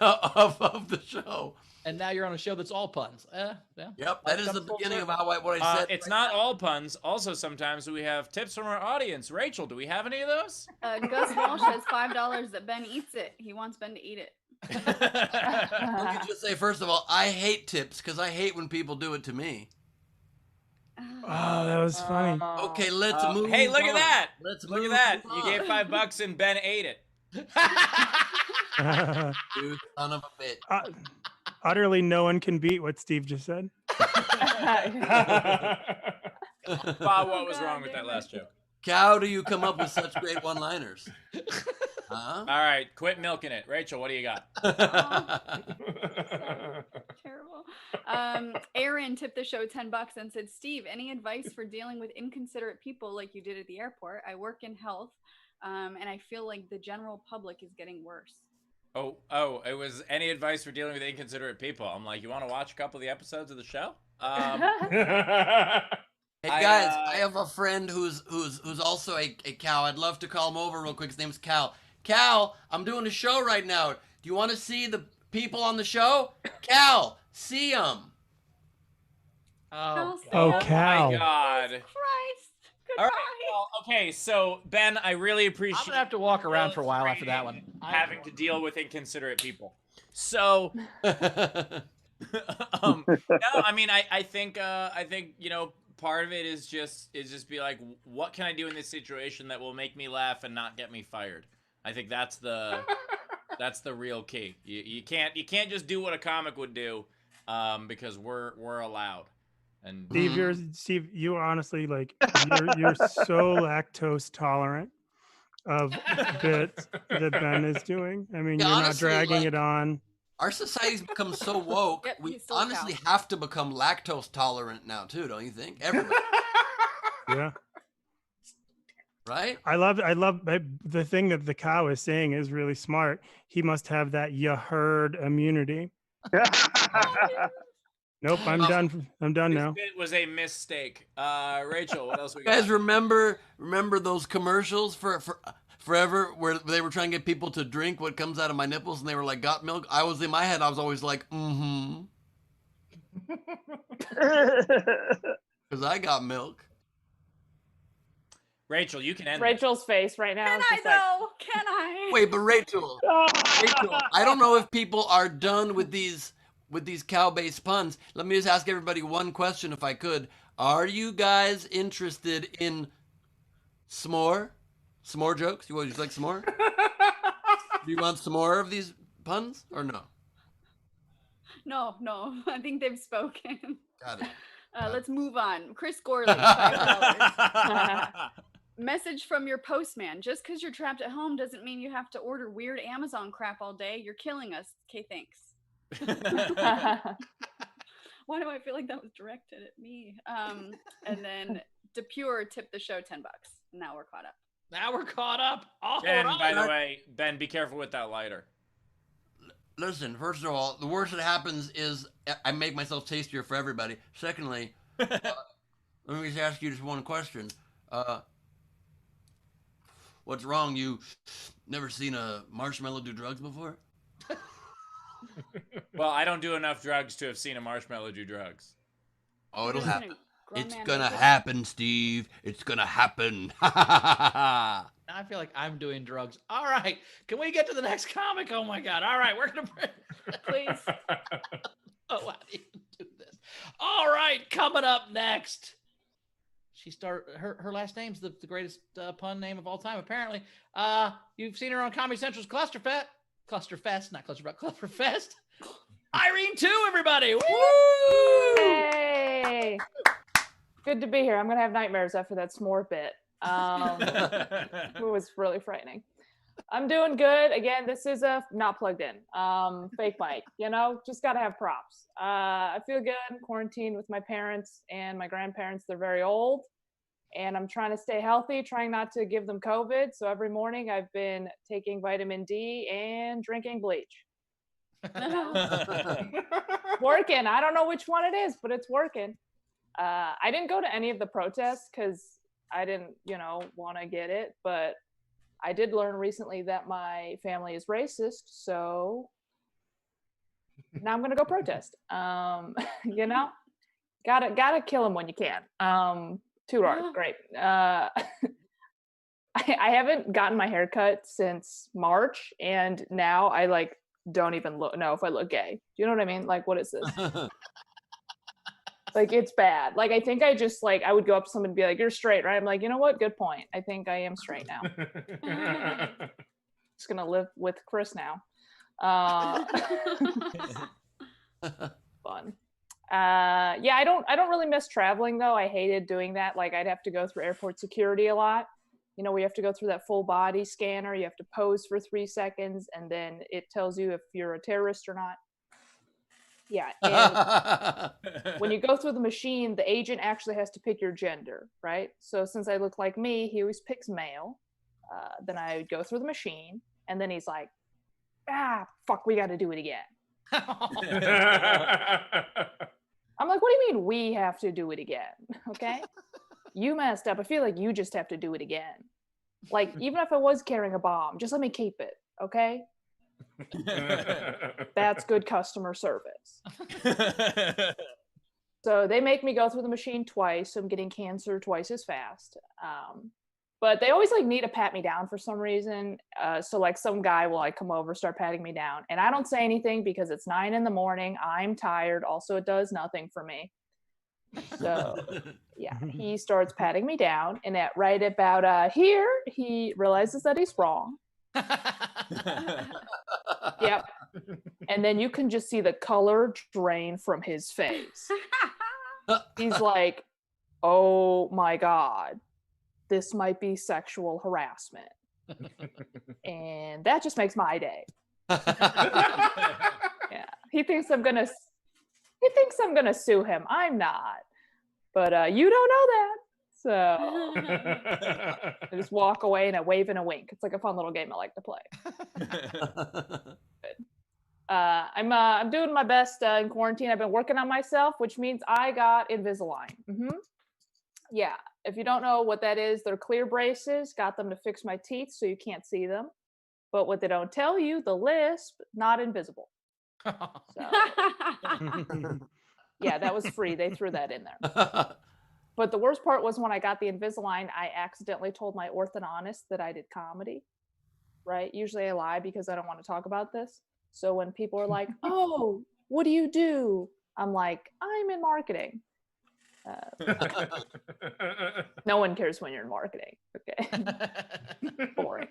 of the show? And now you're on a show that's all puns. Yeah. Yep, that is the beginning of what I said. It's not all puns. Also, sometimes we have tips from our audience. Rachel, do we have any of those? Gus Walsh has $5 that Ben eats it. He wants Ben to eat it. Let me just say, first of all, I hate tips because I hate when people do it to me. Oh, that was funny. Okay, let's move Hey, look at on. that. Let's Look at move that. on. You gave $5 and Ben ate it. You son of a bitch. Utterly no one can beat what Steve just said. Bob, what was God wrong with that damn last it. joke? How do you come up with such great one-liners? Huh? All right, quit milking it. Rachel, what do you got? Terrible. Aaron tipped the show $10 and said, Steve, any advice for dealing with inconsiderate people like you did at the airport? I work in health, and I feel like the general public is getting worse. Oh, it was any advice for dealing with inconsiderate people. I'm like, you want to watch a couple of the episodes of the show? Hey guys, I have a friend who's also a cow. I'd love to call him over real quick. His name's Cal. Cal, I'm doing a show right now. Do you want to see the people on the show? Cal, see them. Cal, Oh, Cal. Cal. my God. Christ. All Goodbye. right, well, okay, so Ben, I really appreciate I'm gonna have to walk around for a while after that one. having to deal with inconsiderate people. So, no, I mean, I think part of it is just be like, what can I do in this situation that will make me laugh and not get me fired? I think that's the real key. You can't just do what a comic would do, because we're allowed. And Steve, you honestly you're so lactose tolerant of bits that Ben is doing. I mean, Yeah, you're honestly, not dragging it on. Our society's become so woke, Yep, we he's still honestly have to become lactose tolerant now too, don't you think? Everybody, Yeah. right? I love the thing that the cow is saying is really smart. He must have that you heard immunity. Nope, I'm done. I'm done now. It was a mistake. Rachel, what else we You got? guys remember those commercials for forever where they were trying to get people to drink what comes out of my nipples, and they were like, "Got milk?" I was in my head, I was always like, "Mm-hmm," because I got milk. Rachel, you can end. Rachel's face right now. Can is I just like, though? Can I? Wait, but Rachel, I don't know if people are done with these cow-based puns. Let me just ask everybody one question, if I could. Are you guys interested in s'more jokes? You like s'more? Do you want some more of these puns or no? No. I think they've spoken. Got it. Let's move on. Chris Gorley, $5. Message from your postman. Just because you're trapped at home doesn't mean you have to order weird Amazon crap all day. You're killing us. Okay, thanks. Why do I feel like that was directed at me? And then DePure tipped the show $10. Now we're caught up. All Ben, right. by the way, Ben, be careful with that lighter. Listen, first of all, the worst that happens is I make myself tastier for everybody. Secondly, let me just ask you just one question. What's wrong? You never seen a marshmallow do drugs before? Well, I don't do enough drugs to have seen a marshmallow do drugs. Oh, it'll Isn't happen. a grown It's man gonna naked? happen, Steve. It's gonna happen. Now I feel like I'm doing drugs. All right. Can we get to the next comic? Oh my God. All right. We're going to Please. Oh, how do you do this? All right. Coming up next. Her last name's the greatest pun name of all time, apparently. You've seen her on Comedy Central's Clusterfest, not Clusterfuck, Clusterfest. Irene 2, everybody. Woo! Hey, good to be here. I'm gonna have nightmares after that s'more bit. It was really frightening. I'm doing good. Again, this is a not plugged in, fake mic. Just gotta have props. I feel good. Quarantined with my parents and my grandparents. They're very old, and I'm trying to stay healthy, trying not to give them COVID. So every morning I've been taking vitamin D and drinking bleach. Working. I don't know which one it is, but it's working. I didn't go to any of the protests because I didn't, want to get it. But I did learn recently that my family is racist, so now I'm gonna go protest. Gotta kill them when you can. Too hard. Great. I haven't gotten my hair cut since March, and now I don't even know if I look gay. Do you know what I mean? Like, what is this? It's bad. I think I just I would go up to someone and be like, "You're straight, right?" I'm like, you know what? Good point. I think I am straight now. Just gonna live with Chris now. Fun. Yeah, I don't really miss traveling though. I hated doing that. I'd have to go through airport security a lot. We have to go through that full body scanner. You have to pose for 3 seconds, and then it tells you if you're a terrorist or not. Yeah. And when you go through the machine, the agent actually has to pick your gender, right? So since I look like me, he always picks male. Then I would go through the machine, and then he's like, fuck, we got to do it again. I'm like, what do you mean we have to do it again? Okay. You messed up. I feel like you just have to do it again. Even if I was carrying a bomb, just let me keep it. Okay. That's good customer service. So they make me go through the machine twice. So I'm getting cancer twice as fast. But they always need to pat me down for some reason. So some guy will come over, start patting me down, and I don't say anything because it's 9 a.m. I'm tired. Also, it does nothing for me. So yeah, he starts patting me down, and right about here, he realizes that he's wrong. Yep. And then you can just see the color drain from his face. He's like, oh my God, this might be sexual harassment. And that just makes my day. Yeah. He thinks I'm gonna sue him. I'm not. But you don't know that. So I just walk away and I wave and a wink. It's a fun little game I like to play. I'm doing my best in quarantine. I've been working on myself, which means I got Invisalign. Yeah, if you don't know what that is, they're clear braces. Got them to fix my teeth so you can't see them. But what they don't tell you, the lisp, not invisible. So, yeah, that was free. They threw that in there. But the worst part was when I got the Invisalign, I accidentally told my orthodontist that I did comedy. Right? Usually I lie because I don't want to talk about this. So when people are like, "Oh, what do you do?" I'm like, "I'm in marketing." No one cares when you're in marketing. Okay. Boring.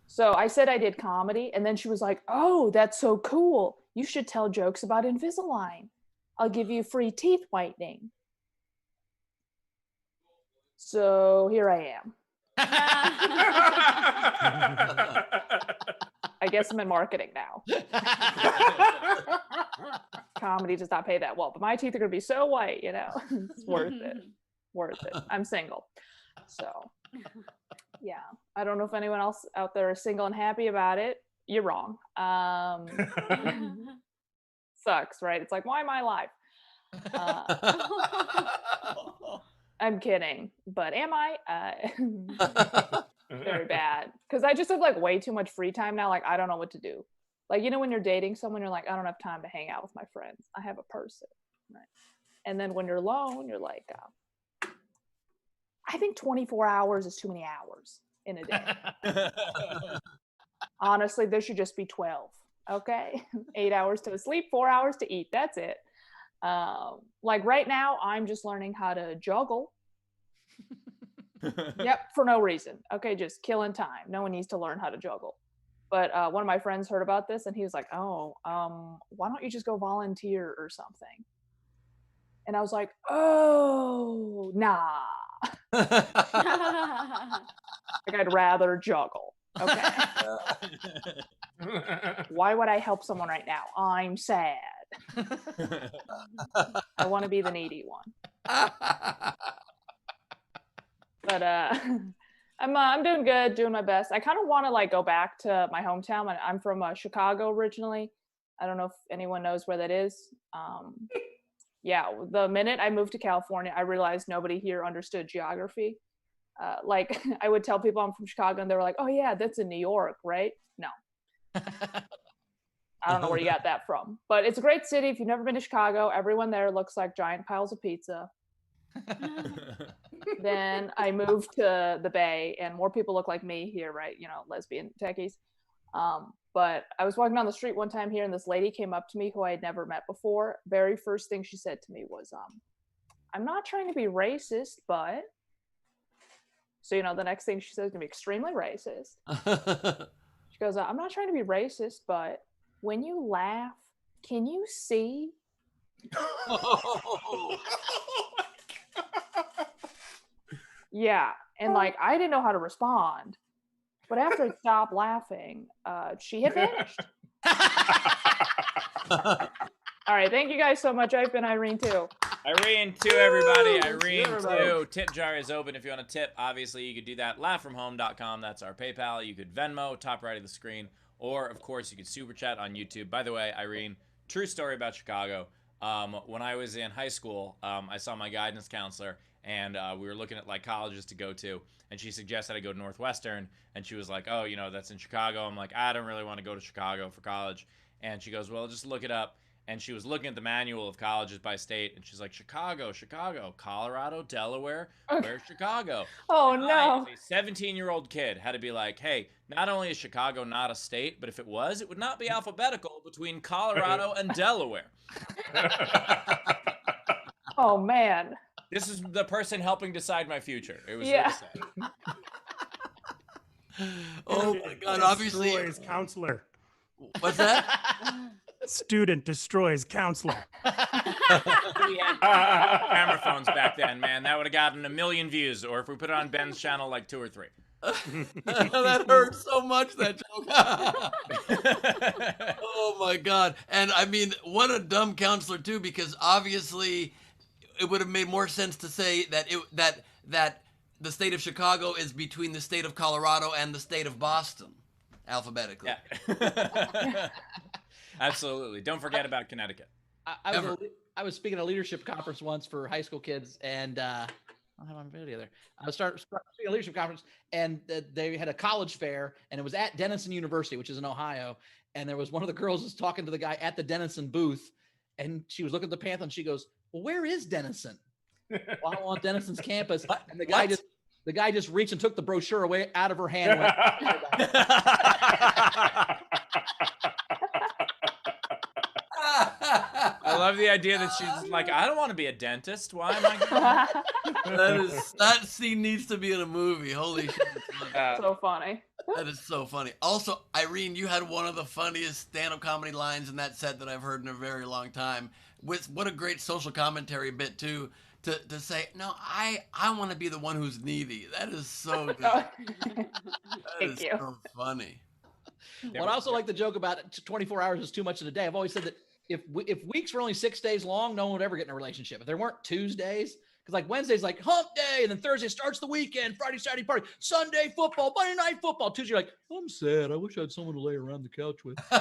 So I said I did comedy, and then she was like, "Oh, that's so cool. You should tell jokes about Invisalign. I'll give you free teeth whitening." So here I am. I guess I'm in marketing now. Comedy does not pay that well, but my teeth are going to be so white, you know. It's worth it. Worth it. I'm single. So, yeah. I don't know if anyone else out there is single and happy about it. You're wrong. Sucks, right? It's like, why am I alive? I'm kidding, but am I? Very bad. Because I just have like way too much free time now. Like, I don't know what to do. Like, you know, when you're dating someone, you're like, I don't have time to hang out with my friends. I have a person. Right. And then when you're alone, you're like, I think 24 hours is too many hours in a day. Honestly, there should just be 12. Okay. 8 hours to sleep, 4 hours to eat. That's it. Like right now, I'm just learning how to juggle. Yep, for no reason. Okay, just killing time. No one needs to learn how to juggle. But one of my friends heard about this and he was like, "Oh, why don't you just go volunteer or something?" And I was like, "Oh, nah." Like I'd rather juggle. Okay. Why would I help someone right now? I'm sad. I want to be the needy one. But I'm doing good, doing my best. I kind of want to like go back to my hometown. I'm from Chicago originally. I don't know if anyone knows where that is. Yeah, the minute I moved to California, I realized nobody here understood geography. Like I would tell people I'm from Chicago and they were like, "Oh yeah, that's in New York, right?" No. I don't know where you got that from, but it's a great city. If you've never been to Chicago, everyone there looks like giant piles of pizza. Then I moved to the Bay and more people look like me here, right? You know, lesbian techies. But I was walking down the street one time here and this lady came up to me who I had never met before. Very first thing she said to me was, "I'm not trying to be racist, but..." So, you know, the next thing she says is going to be extremely racist. She goes, "I'm not trying to be racist, but when you laugh, can you see?" Yeah. And like, I didn't know how to respond. But after I stopped laughing, she had vanished. All right. Thank you guys so much. I've been Irene too. Irene too, everybody. Irene too. Tip jar is open if you want to tip. Obviously, you could do that. laughfromhome.com. That's our PayPal. You could Venmo, top right of the screen. Or, of course, you could super chat on YouTube. By the way, Irene, true story about Chicago. When I was in high school, I saw my guidance counselor, and we were looking at like colleges to go to, and she suggested I go to Northwestern, and she was like, "Oh, you know, that's in Chicago." I'm like, "I don't really want to go to Chicago for college." And she goes, "Well, just look it up." And she was looking at the manual of colleges by state, and she's like, Chicago, Colorado, Delaware, where's Chicago? Oh, no. A 17-year-old kid had to be like, hey, not only is Chicago not a state, but if it was, it would not be alphabetical between Colorado and Delaware. Oh, man. This is the person helping decide my future. It was Yeah. really sad. Oh, my God. Obviously. Destroys counselor. What's that? Student destroys counselor. We had camera phones back then, man. That would have gotten 1 million views. Or if we put it on Ben's channel, like 2 or 3. That hurts so much, that joke. Oh, my God. And, I mean, what a dumb counselor, too, because obviously it would have made more sense to say that that the state of Chicago is between the state of Colorado and the state of Boston, alphabetically. Yeah. Absolutely. Don't forget about Connecticut. I was speaking at a leadership conference once for high school kids, and I don't have my video there. I was speaking at a leadership conference, and they had a college fair, and it was at Denison University, which is in Ohio. And there was one of the girls was talking to the guy at the Denison booth, and she was looking at the pamphlet, and she goes, "Well, where is Denison?" Well, I'm on Denison's campus, and the guy just reached and took the brochure away out of her hand. And went, I love the idea that she's like, I don't want to be a dentist. Why am I going that scene needs to be in a movie. Holy shit. So funny. That is so funny. Also, Irene, you had one of the funniest stand-up comedy lines in that set that I've heard in a very long time. With what a great social commentary bit too, to say, no, I want to be the one who's needy. That is so good. Thank you. So funny. Well, I also like the joke about 24 hours is too much in a day. I've always said that if weeks were only 6 days long, no one would ever get in a relationship. If there weren't Tuesdays, because like Wednesday's like hump day, and then Thursday starts the weekend, Friday, Saturday party, Sunday football, Monday night football. Tuesday you're like, I'm sad. I wish I had someone to lay around the couch with. 6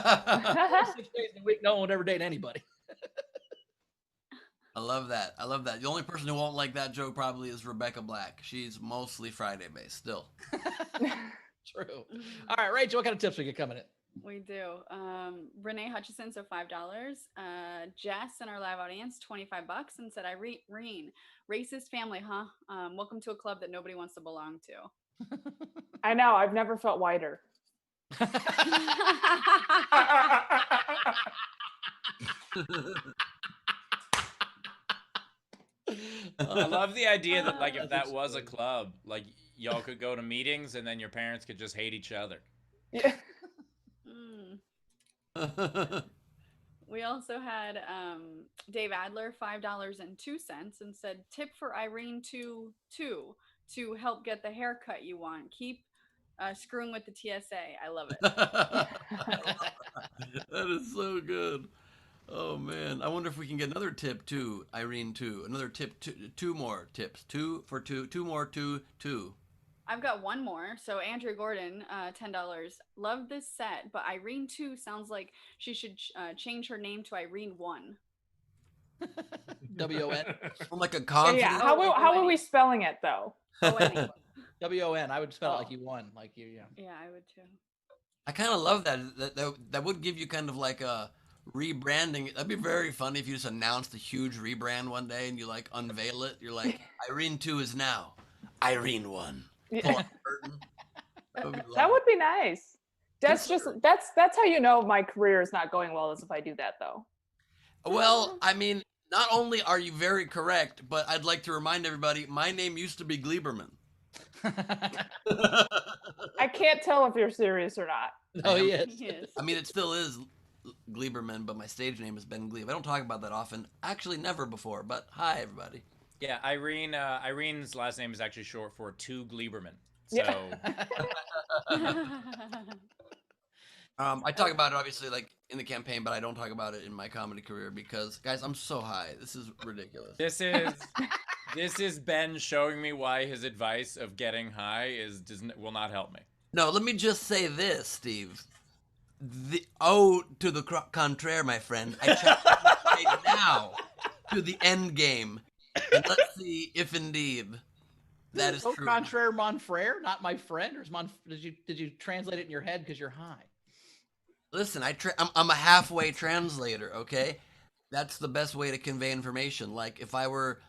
days in a week, no one would ever date anybody. I love that. I love that. The only person who won't like that joke probably is Rebecca Black. She's mostly Friday based still. True. All right, Rachel, what kind of tips we get coming in? We do. Renee Hutchison, so $5. Jess in our live audience, $25, and said, Irene, racist family, huh? Welcome to a club that nobody wants to belong to. I know. I've never felt whiter. I love the idea that like if that was a club, like y'all could go to meetings and then your parents could just hate each other. Yeah. We also had Dave Adler, $5.02, and said, tip for Irene to help get the haircut you want. Keep screwing with the TSA. I love it. That is so good. Oh man, I wonder if we can get another tip too, Irene too. Another tip, two more tips. Two more. I've got one more. So Andrea Gordon, $10. Love this set, but Irene 2 sounds like she should change her name to Irene 1. W-O-N. Like a confident. Yeah. How are we spelling it though? O-N-E. W-O-N. I would spell it like you won, like you. Yeah. Yeah, I would too. I kind of love that. That would give you kind of like a rebranding. That'd be very funny if you just announced a huge rebrand one day and you like unveil it. You're like, Irene 2 is now Irene 1. Yeah. That would be nice. That's how you know my career is not going well, is if I do that though. Well, I mean, not only are you very correct, but I'd like to remind everybody, my name used to be Gleiberman. I can't tell if you're serious or not. Oh, he is. I mean, it still is Gleiberman, but my stage name is Ben Glebe. I don't talk about that often. Actually, never before, but hi, everybody. Yeah, Irene. Irene's last name is actually short for To Gleiberman. So. Yeah. I talk about it obviously like in the campaign, but I don't talk about it in my comedy career because, guys, I'm so high. This is ridiculous. This is Ben showing me why his advice of getting high will not help me. No, let me just say this, Steve. To the contraire, my friend. I checked right now to the end game. And let's see if indeed that is true. Contraire, mon frere, not my friend, or did you translate it in your head because you're high? Listen, I'm a halfway translator. Okay, that's the best way to convey information. Like if I were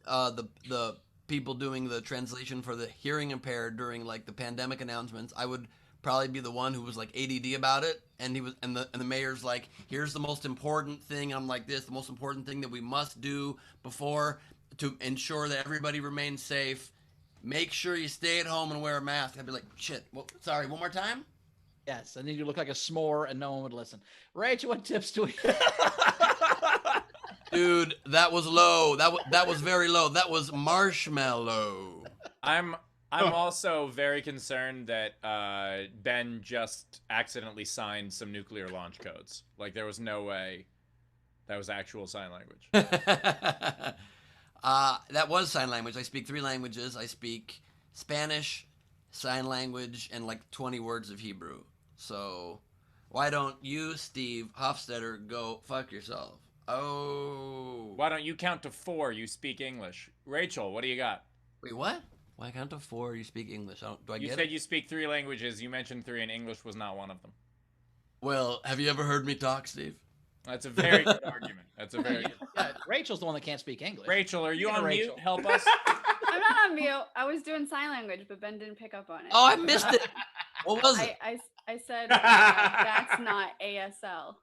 the people doing the translation for the hearing impaired during like the pandemic announcements, I would probably be the one who was like ADD about it, and the mayor's like, here's the most important thing. I'm like this, the most important thing that we must do before to ensure that everybody remains safe. Make sure you stay at home and wear a mask. I'd be like, shit. Well, sorry, one more time. Yes, and then you look like a s'more, and no one would listen. Rachel, what tips do we? Dude, that was low. That was very low. That was marshmallow. I'm also very concerned that Ben just accidentally signed some nuclear launch codes. Like there was no way that was actual sign language. That was sign language. I speak 3 languages. I speak Spanish, sign language, and like 20 words of Hebrew. So Why don't you, Steve Hofstetter, go fuck yourself? Oh. Why don't you count to 4? You speak English. Rachel, what do you got? Wait, what? Why count to 4? You speak English. Do I You get said it? you speak 3 languages. You mentioned 3, and English was not one of them. Well, have you ever heard me talk, Steve? That's a very good argument. That's a very good. Yeah, Rachel's the one that can't speak English. Rachel, are you Yeah, on Rachel. mute? Help us. I'm not on mute. I was doing sign language, but Ben didn't pick up on it. Oh, I missed it. What was it? I said that's not ASL.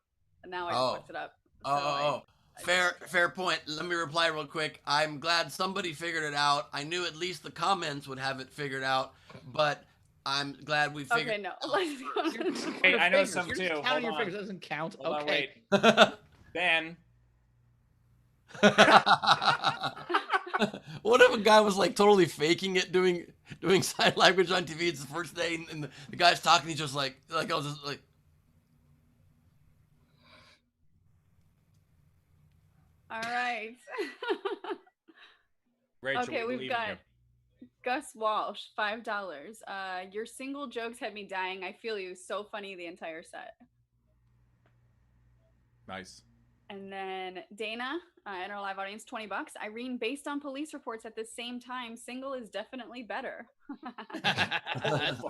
And now I just looked it up. So Fair point. Let me reply real quick. I'm glad somebody figured it out. I knew at least the comments would have it figured out, but I'm glad we figured Okay, no. Let's go. Hey, I know Fingers. some You're too. just counting your Hold on. fingers doesn't count. Hold on, Okay. wait. Ben. What if a guy was like totally faking it, doing sign language on TV? It's the first day, and the guy's talking. He's just like I was just like. All right. Rachel, Okay, we we've believe in got you. Gus Walsh, $5. Your single jokes had me dying. I feel you. So funny the entire set. Nice. And then Dana in our live audience, $20. Irene, based on police reports at the same time, single is definitely better.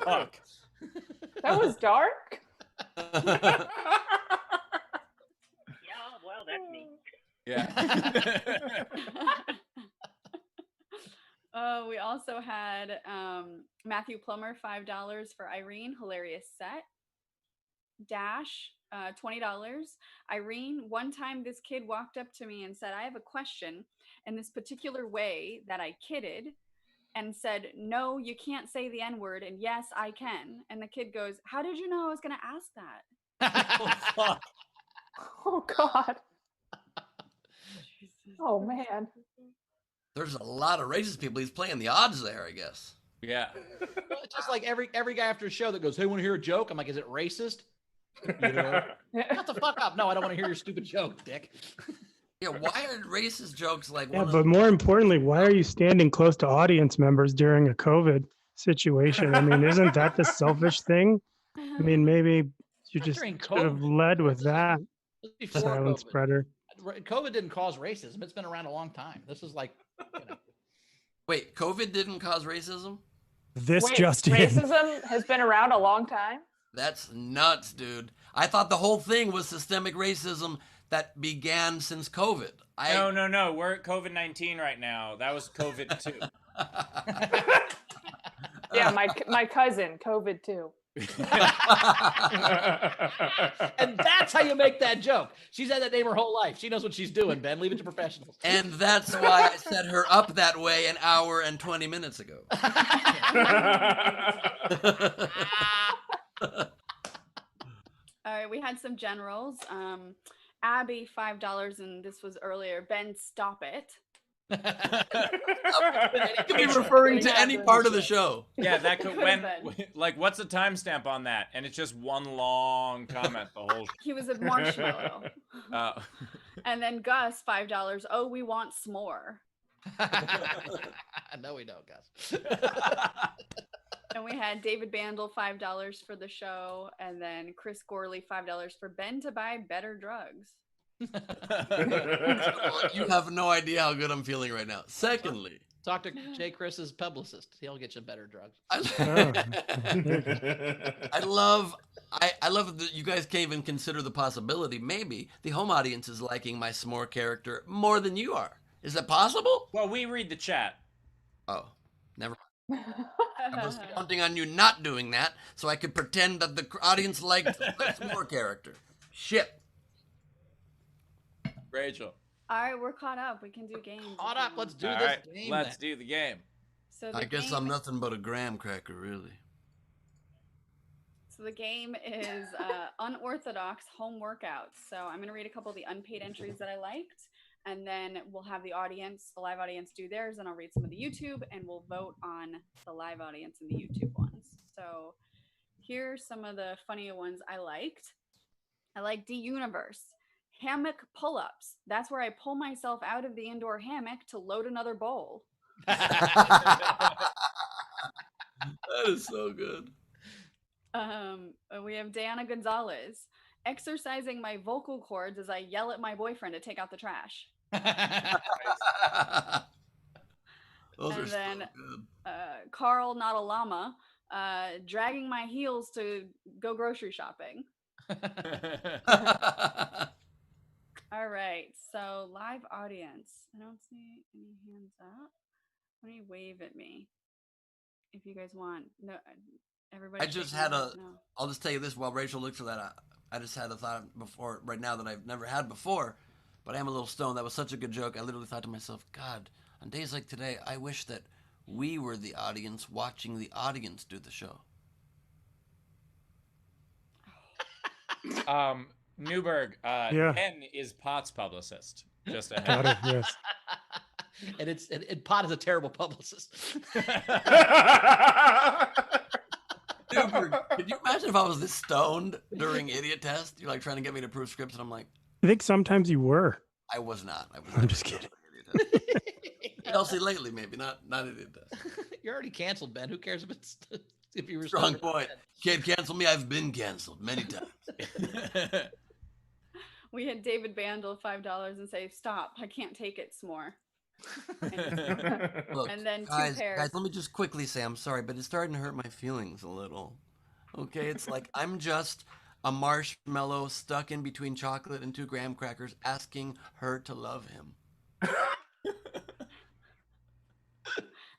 Fuck. That was dark. Yeah, well, that's me. Yeah. We also had Matthew Plummer, $5 for Irene. Hilarious set. Dash, $20. Irene, one time this kid walked up to me and said, I have a question, in this particular way that I kidded and said, no, you can't say the N-word, and yes, I can. And the kid goes, how did you know I was going to ask that? Oh, fuck. Oh God. Oh man. There's a lot of racist people. He's playing the odds there, I guess. Yeah. It's just like every guy after a show that goes, hey, want to hear a joke? I'm like, is it racist? You know? Shut the fuck up. No, I don't want to hear your stupid joke, dick. Yeah, why are racist jokes like Yeah, one but of more importantly, why are you standing close to audience members during a COVID situation? I mean, isn't that the selfish thing? I mean, maybe you Not just during should have COVID. led with that. This is before Silent COVID. spreader. COVID didn't cause racism. It's been around a long time. This is like, you know. Wait, COVID didn't cause racism? This Wait, just in. racism has been around a long time. That's nuts, dude. I thought the whole thing was systemic racism that began since COVID. No. We're at COVID-19 right now. That was COVID too. Yeah, my cousin, COVID too. And that's how you make that joke. She's had that name her whole life. She knows what she's doing, Ben. Leave it to professionals. And that's why I set her up that way an hour and 20 minutes ago. All right, we had some generals. Abby, $5, and this was earlier. Ben, stop it. It could be referring to any part of the show. Yeah, that could Could've when been. like what's the timestamp on that? And it's just one long comment the whole He was a marshmallow. And then Gus, $5. Oh, we want s'more. No, we don't, Gus. And we had David Bandel, $5 for the show, and then Chris Gorley, $5 for Ben to buy better drugs. You have no idea how good I'm feeling right now. Secondly, Talk to Jay Chris's publicist. He'll get you better drugs. I love that you guys can't even consider the possibility. Maybe the home audience is liking my s'more character more than you are. Is that possible? Well, we read the chat. Oh, never mind. I was counting on you not doing that so I could pretend that the audience liked my s'more character. Shit. Rachel. All right, we're caught up. We can do games. Caught up. Let's do All this right, game. let's then. do the game. So the I guess game, I'm nothing but a graham cracker, really. So the game is unorthodox home workouts. So I'm going to read a couple of the unpaid entries that I liked, and then we'll have the audience, the live audience, do theirs, and I'll read some of the YouTube, and we'll vote on the live audience and the YouTube ones. So here's some of the funny ones I liked. I like D-Universe. Hammock pull-ups. That's where I pull myself out of the indoor hammock to load another bowl. That is so good. We have Diana Gonzalez. Exercising my vocal cords as I yell at my boyfriend to take out the trash. Those are And so then good. Carl, not a llama, dragging my heels to go grocery shopping. All right, so live audience. I don't see any hands up. Let me wave at me if you guys want. No, everybody. I just had a. I'll just tell you this while Rachel looks for that. I just had a thought before right now that I've never had before, but I am a little stoned. That was such a good joke. I literally thought to myself, God, on days like today, I wish that we were the audience watching the audience do the show. Newberg, Yeah. Ben is Pot's publicist. Just Got ahead. it. Yes. And Pot is a terrible publicist. Newberg, could you imagine if I was this stoned during idiot test? You're like trying to get me to prove scripts, and I'm like, I think sometimes you were. I was not. I'm just kidding. Chelsea lately, maybe not idiot test. You're already canceled, Ben. Who cares if you were Strong stoned? point. Can't cancel me. I've been canceled many times. We had David Bandel $5 and say, "Stop! I can't take it, s'more." Look, And then two guys, pairs. let me just quickly say I'm sorry, but it's starting to hurt my feelings a little. Okay, it's like I'm just a marshmallow stuck in between chocolate and 2 graham crackers asking her to love him.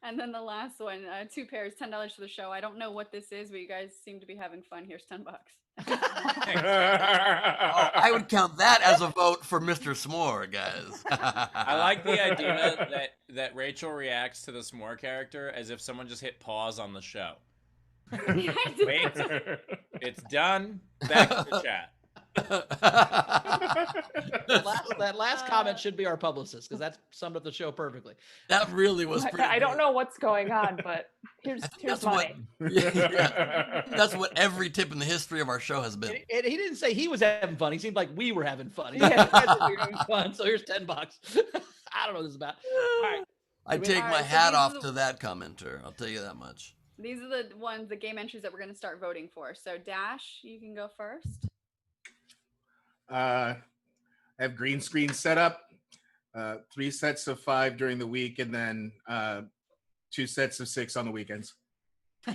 And then the last one, 2 pairs, $10 for the show. I don't know what this is, but you guys seem to be having fun. Here's $10. Oh, I would count that as a vote for Mr. S'more, guys. I like the idea that Rachel reacts to the S'more character as if someone just hit pause on the show. Wait, it's done. Back to the chat. That last comment should be our publicist because that summed up the show perfectly. That really was pretty I don't good. know what's going on, but here's That's money. That's what every tip in the history of our show has been. And he didn't say he was having fun. He seemed like we were having fun. He Yeah. said we were having fun. So here's $10. I don't know what this is about. All right. I take All my right, so hat these are off the- to that commenter. I'll tell you that much. These are the ones, the game entries that we're going to start voting for. So Dash, you can go first. I have green screen set up, 3 sets of 5 during the week, and then 2 sets of 6 on the weekends. I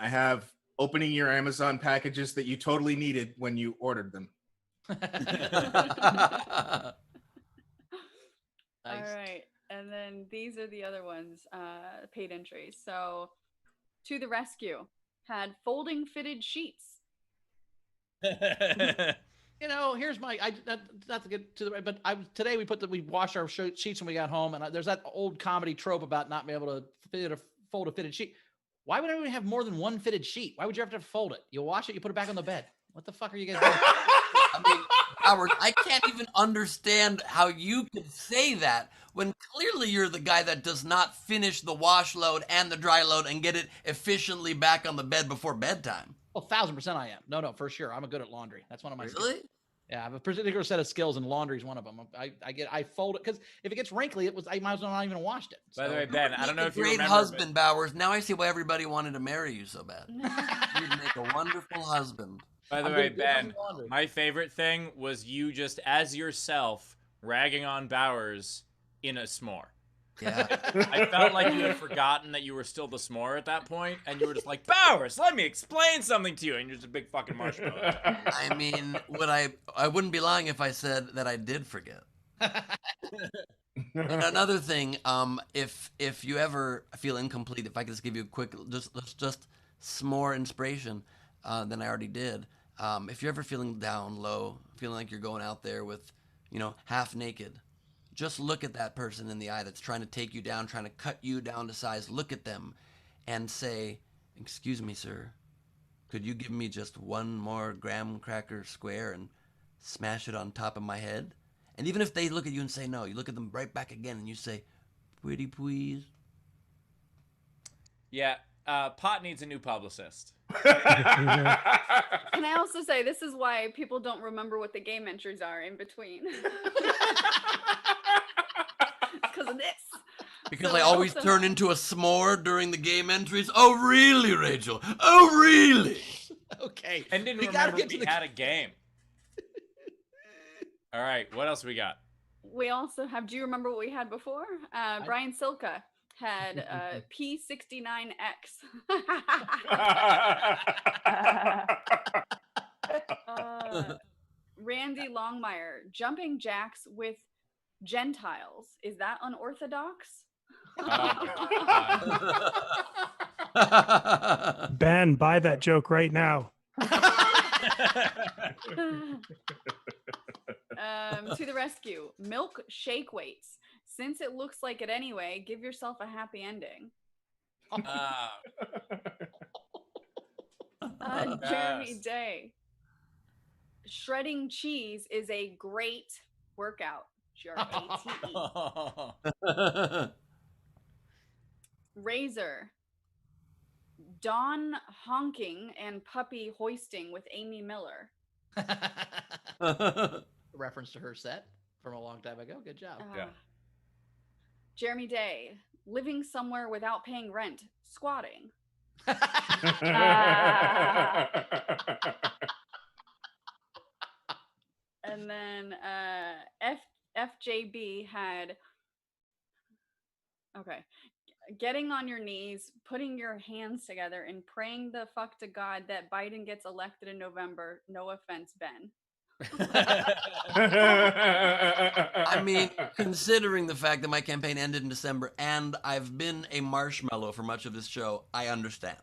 have opening your Amazon packages that you totally needed when you ordered them. All Nice. right. And then these are the other ones, paid entries. So To the Rescue had folding fitted sheets. You know, here's my. Not to get to the. But today we washed our sheets when we got home, and there's that old comedy trope about not being able to fold a fitted sheet. Why would everyone have more than one fitted sheet? Why would you have to fold it? You wash it, you put it back on the bed. What the fuck are you guys doing? I mean, Howard, I can't even understand how you could say that when clearly you're the guy that does not finish the wash load and the dry load and get it efficiently back on the bed before bedtime. Well, 1,000% I am. No, for sure. I'm good at laundry. That's one of my skills. Really? Yeah, I have a particular set of skills, and laundry is one of them. I fold it because if it gets wrinkly, I might as well not even washed it. By the way, Ben, I don't know if you Great remember. husband, Bowers. Now I see why everybody wanted to marry you so bad. You'd make a wonderful husband. By the I'm way, gonna do it on Ben, laundry. my favorite thing was you just as yourself ragging on Bowers in a s'more. Yeah. I felt like you had forgotten that you were still the s'more at that point, and you were just like, Bowers, let me explain something to you, and you're just a big fucking marshmallow. I mean, I wouldn't be lying if I said that I did forget. And another thing, if you ever feel incomplete, if I could just give you a quick, just s'more inspiration, than I already did. If you're ever feeling down low, feeling like you're going out there with, half naked, just look at that person in the eye that's trying to take you down, trying to cut you down to size. Look at them and say, "Excuse me, sir, could you give me just one more graham cracker square and smash it on top of my head?" And even if they look at you and say no, you look at them right back again and you say, "Pretty please." Yeah, Pot needs a new publicist. Can I also say this is why people don't remember what the game entries are in between? Because of this. Because So I we always also turn have- into a s'more during the game entries. Oh, really, Rachel? Oh, really? Okay. And didn't We gotta remember get to we the- had a game. All right, what else we got? We also have. Do you remember what we had before? Brian Silka had P69X. Randy Longmire, jumping jacks with Gentiles. Is that unorthodox? Ben, buy that joke right now. To the rescue. Milk shake weights. Since it looks like it anyway, give yourself a happy ending. Jeremy Yes. Day. Shredding cheese is a great workout. G-R-A-T-E. Razor. Dawn honking and puppy hoisting with Amy Miller. Reference to her set from a long time ago. Good job. Yeah. Jeremy Day. Living somewhere without paying rent. Squatting. And then FJB had, okay, getting on your knees, putting your hands together, and praying the fuck to God that Biden gets elected in November. No offense, Ben. I mean, considering the fact that my campaign ended in December and I've been a marshmallow for much of this show, I understand.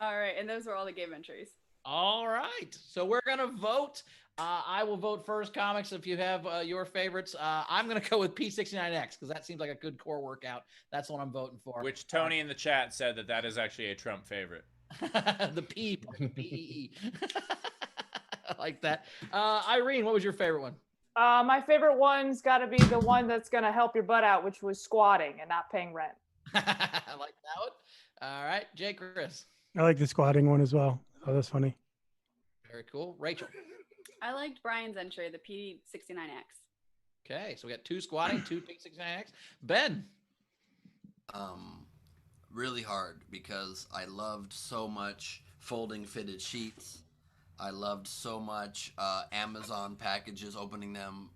All right, and those were all the game entries. All right. So we're going to vote. I will vote first, comics, if you have your favorites. I'm going to go with P69X because that seems like a good core workout. That's the one I'm voting for. Which Tony in the chat said that is actually a Trump favorite. The P, P-E-E. I like that. Irene, what was your favorite one? My favorite one's got to be the one that's going to help your butt out, which was squatting and not paying rent. I like that one. All right. Jay, Chris. I like the squatting one as well. Oh, that's funny. Very cool. Rachel. I liked Brian's entry, the P69X. Okay, so we got 2 squatting, 2 P69X. Ben. Really hard because I loved so much folding fitted sheets. I loved so much Amazon packages, opening them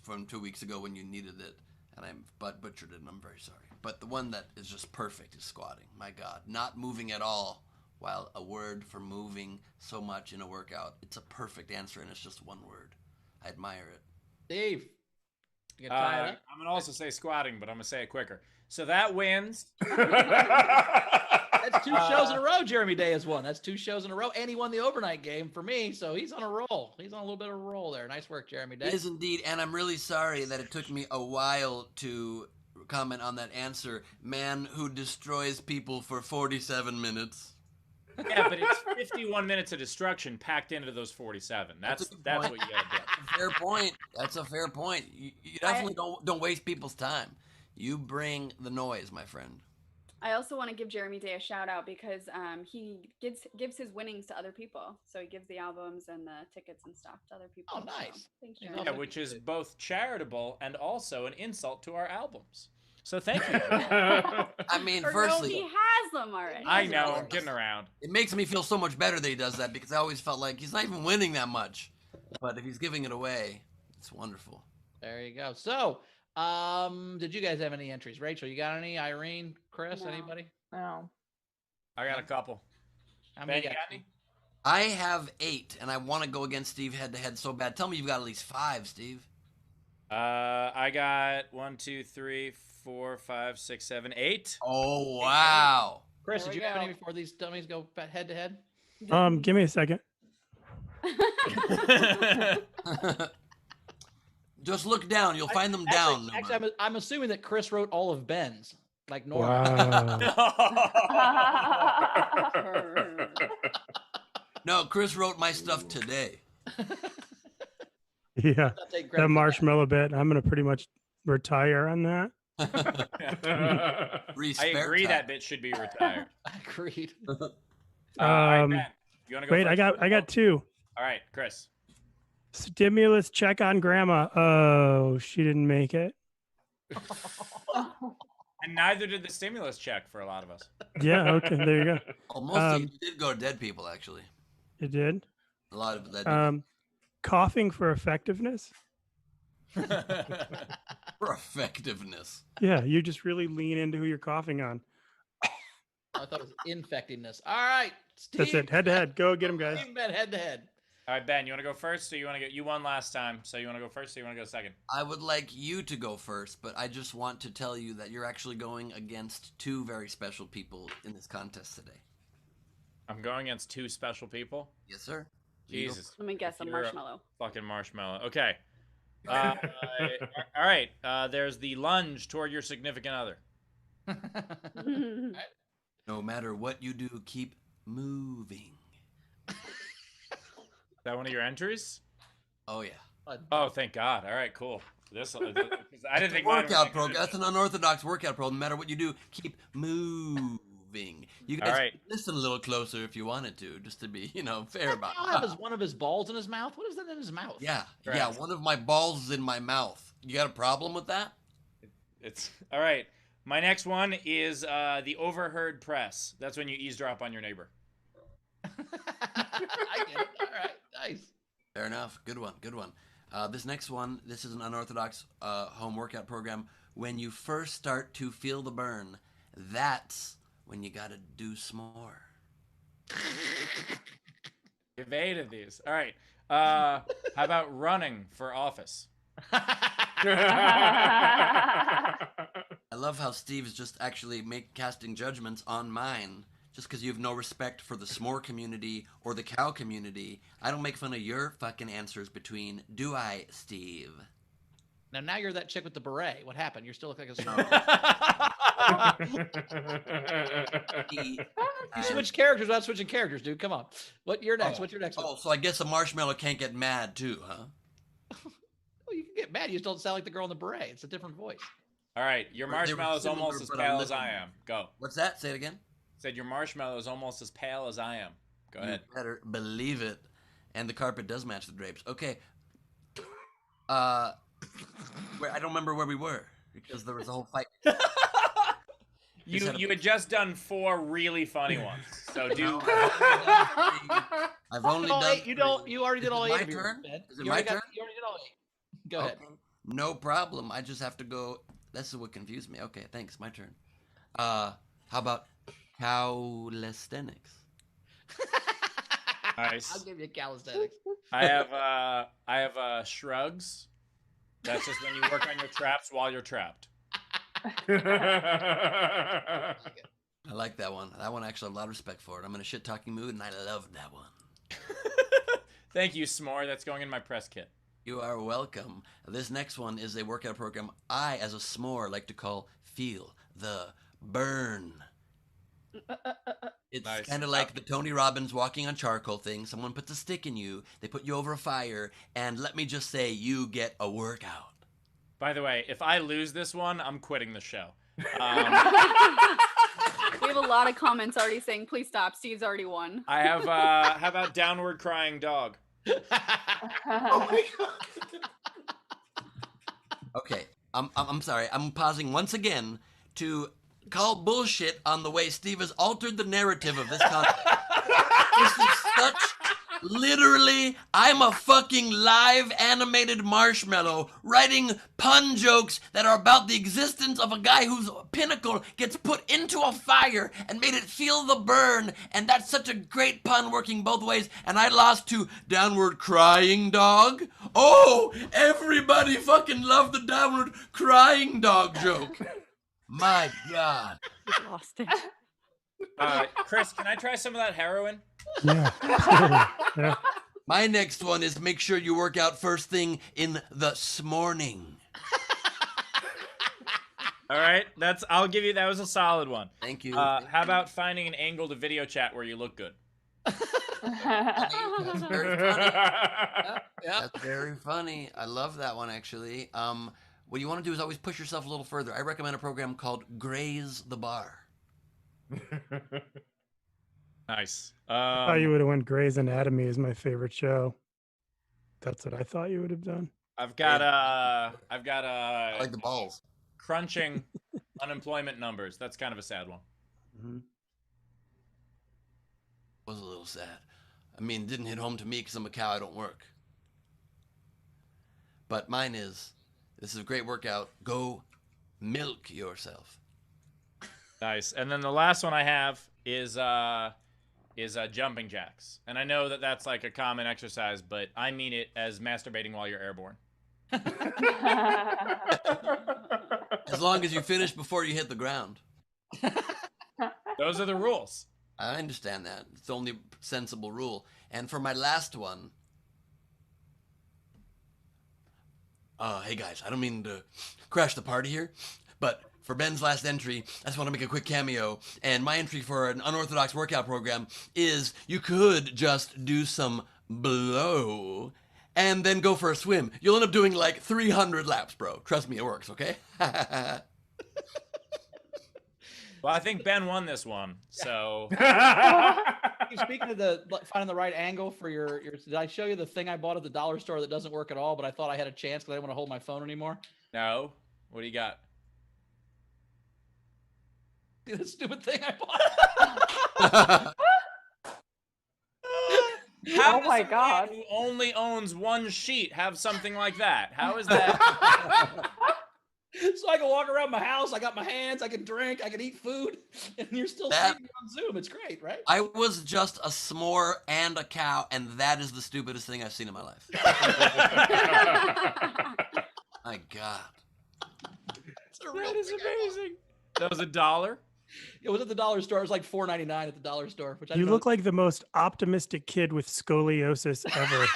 from 2 weeks ago when you needed it, and I butchered it, and I'm very sorry. But the one that is just perfect is squatting. My God, not moving at all, while a word for moving so much in a workout. It's a perfect answer, and it's just one word. I admire it. Dave. You gonna tie it up? I'm going to also say squatting, but I'm going to say it quicker. So that wins. That's 2 shows in a row. Jeremy Day has won. That's 2 shows in a row, and he won the overnight game for me. So he's on a roll. He's on a little bit of a roll there. Nice work, Jeremy Day. It is indeed, and I'm really sorry that it took me a while to comment on that answer. Man who destroys people for 47 minutes. Yeah, but it's 51 minutes of destruction packed into those 47. That's what you got to do. That's a fair point. That's a fair point. You definitely don't waste people's time. You bring the noise, my friend. I also want to give Jeremy Day a shout out because he gives his winnings to other people. So he gives the albums and the tickets and stuff to other people. Oh, nice. So, thanks, Jeremy. Yeah, which is both charitable and also an insult to our albums. So thank you. I mean, Or no, firstly, he has them already. I know, I'm getting around. it makes me feel so much better that he does that because I always felt like he's not even winning that much. But if he's giving it away, it's wonderful. There you go. So, did you guys have any entries? Rachel, you got any? Irene, Chris, No. anybody? No. I got a couple. How Ben, many you got? got any? I have 8, and I want to go against Steve head to head so bad. Tell me you've got at least 5, Steve. I got 1, 2, 3, 4, 5, 6, 7, 8. Oh, wow. Chris, There did we you have any go. before these dummies go head to head? Give me a second. Just look down. You'll find them down. Actually, I'm assuming that Chris wrote all of Ben's, like normal. Wow. No, Chris wrote my stuff today. Yeah. I'll take credit for That that. marshmallow bit, I'm going to pretty much retire on that. I agree that bit should be retired. Agreed. All right, Ben, you want to go Wait, first? I got 2. All right, Chris. Stimulus check on grandma. Oh, she didn't make it. And neither did the stimulus check for a lot of us. Yeah, okay, there you go. Almost you did go to dead people, actually. It did. A lot of that. Coughing for effectiveness. For effectiveness. Yeah, you just really lean into who you're coughing on. I thought it was infectingness. All right, Steve. That's it. Head to head. Go get him, guys. Steve bet head to head. All right, Ben, you want to go first, or you want to go? You won last time, so you want to go first, or you want to go second? I would like you to go first, but I just want to tell you that you're actually going against two very special people in this contest today. I'm going against two special people. Yes, sir. Jesus. Let me guess, a You're marshmallow. Fucking marshmallow. Okay. All right. There's the lunge toward your significant other. No matter what you do, keep moving. Is that one of your entries? Oh, yeah. Oh, thank God. All right, cool. This I didn't think workout program. That's an unorthodox workout program. No matter what you do, keep moving. You guys listen a little closer if you wanted to, just to be, fair about it. Have one of his balls in his mouth? What is that in his mouth? Yeah, yeah. One of my balls is in my mouth. You got a problem with that? It's all right. My next one is the overheard press. That's when you eavesdrop on your neighbor. I get it. All right, nice. Fair enough. Good one. Good one. This next one, this is an unorthodox home workout program. When you first start to feel the burn, that's when you gotta do s'more. Evaded these. All right. How about running for office? I love how Steve's just actually casting judgments on mine. Just because you have no respect for the s'more community or the cow community, I don't make fun of your fucking answers between, do I, Steve? Now you're that chick with the beret. What happened? You still look like a You switch characters without switching characters, dude. Come on. You're next? What's your next one? Oh, so I guess a marshmallow can't get mad too, huh? Oh, you can get mad. You just don't sound like the girl in the beret. It's a different voice. All right. Your marshmallow is almost as pale as I am. Go. What's that? Say it again. Said your marshmallow is almost as pale as I am. Go ahead. You better believe it. And the carpet does match the drapes. Okay. I don't remember where we were because there was a whole fight. You had just done 4 really funny ones. So do. I've only done. You already did all 8. My turn. Is it my turn? You already did all 8. Go ahead. No problem. I just have to go. This is what confused me. Okay, thanks. My turn. How about calisthenics? Nice. I'll give you calisthenics. I have shrugs. That's just when you work on your traps while you're trapped. I like that one. That one actually I have a lot of respect for it. I'm in a shit talking mood and I love that one. Thank you, S'more. That's going in my press kit. You are welcome. This next one is a workout program I, as a s'more, like to call Feel the Burn. It's Nice. kind of like the Tony Robbins walking on charcoal thing. Someone puts a stick in you, they put you over a fire, and let me just say, you get a workout. By the way, if I lose this one, I'm quitting the show. We have a lot of comments already saying, please stop. Steve's already won. I have, how about downward crying dog? Okay, I'm sorry. I'm pausing once again to call bullshit on the way Steve has altered the narrative of this contest. This is such literally, I'm a fucking live animated marshmallow writing pun jokes that are about the existence of a guy whose pinnacle gets put into a fire and made it feel the burn, and that's such a great pun working both ways, and I lost to downward crying dog. Oh, everybody fucking loved the downward crying dog joke. My God. We lost it. Chris, can I try some of that heroin? Yeah. Yeah. My next one is make sure you work out first thing in the s'morning. All right, I'll give you, that was a solid one. Thank you. How about finding an angle to video chat where you look good? That's very funny. That's very funny. I love that one, actually. What you want to do is always push yourself a little further. I recommend a program called Graze the Bar. Nice. I thought you would have went Grey's Anatomy is my favorite show. That's what I thought you would have done. I've got I like the balls. crunching unemployment numbers. That's kind of a sad one. Mhm. Was a little sad. I mean, it didn't hit home to me because I'm a cow. I don't work. But mine is, this is a great workout. Go milk yourself. Nice. And then the last one I have is jumping jacks. And I know that that's like a common exercise, but I mean it as masturbating while you're airborne. As long as you finish before you hit the ground. Those are the rules. I understand that. It's the only sensible rule. And for my last one, hey guys, I don't mean to crash the party here, but for Ben's last entry, I just want to make a quick cameo. And my entry for an unorthodox workout program is you could just do some blow and then go for a swim. You'll end up doing like 300 laps, bro. Trust me, it works, okay? Well, I think Ben won this one, so. Speaking of the finding the right angle for your, did I show you the thing I bought at the dollar store that doesn't work at all, but I thought I had a chance because I didn't want to hold my phone anymore? No. What do you got? The stupid thing I bought. How Oh my does a man God. who only owns one sheet have something like that? How is that? So I can walk around my house. I got my hands. I can drink. I can eat food, and you're still That- seeing me on Zoom. It's great, right? I was just a s'more and a cow, and that is the stupidest thing I've seen in my life. My God. It's a real That is thing I bought. amazing. That was $1. It was at the dollar store. It was like $4.99 at the dollar store. Which I You didn't look like the most optimistic kid with scoliosis ever.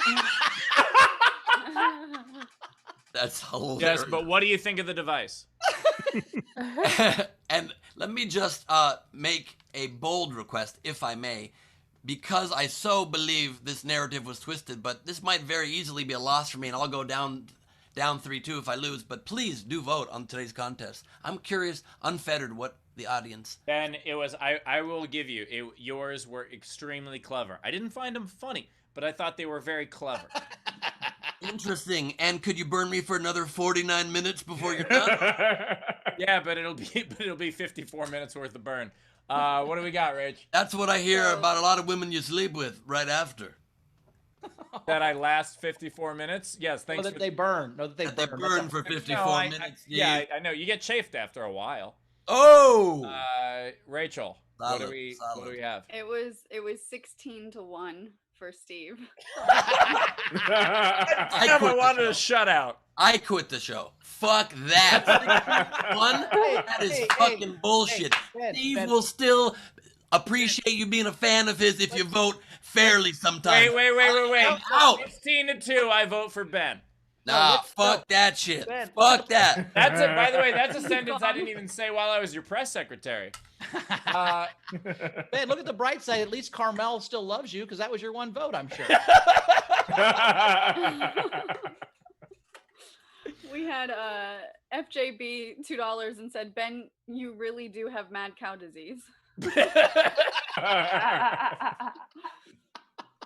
That's hilarious. Yes, but what do you think of the device? And let me just make a bold request, if I may, because I so believe this narrative was twisted, but this might very easily be a loss for me, and I'll go down 3-2 if I lose. But please do vote on today's contest. I'm curious, unfettered, what the audience. Ben, it was. I will give you. Yours were extremely clever. I didn't find them funny, but I thought they were very clever. Interesting. And could you burn me for another 49 minutes before you're done? Yeah, but it'll be 54 minutes worth of burn. What do we got, Rich? That's what I hear about a lot of women you sleep with right after. That I last 54 minutes? Yes, No, thanks. that they burn. No, that they That they burn. burn for 54 No, minutes. yeah, I know. You get chafed after a while. Oh! Rachel, what do we have? It was 16-1 for Steve. I wanted a shutout. I quit the show. Fuck that. That is fucking bullshit. Steve will still appreciate you being a fan of his if you vote fairly sometimes. Wait. Out. 16-2, I vote for Ben. Nah, fuck that shit. Fuck that. That's it. By the way, that's a sentence I didn't even say while I was your press secretary. Man, look at the bright side. At least Carmel still loves you because that was your one vote, I'm sure. We had FJB $2 and said, Ben, you really do have mad cow disease.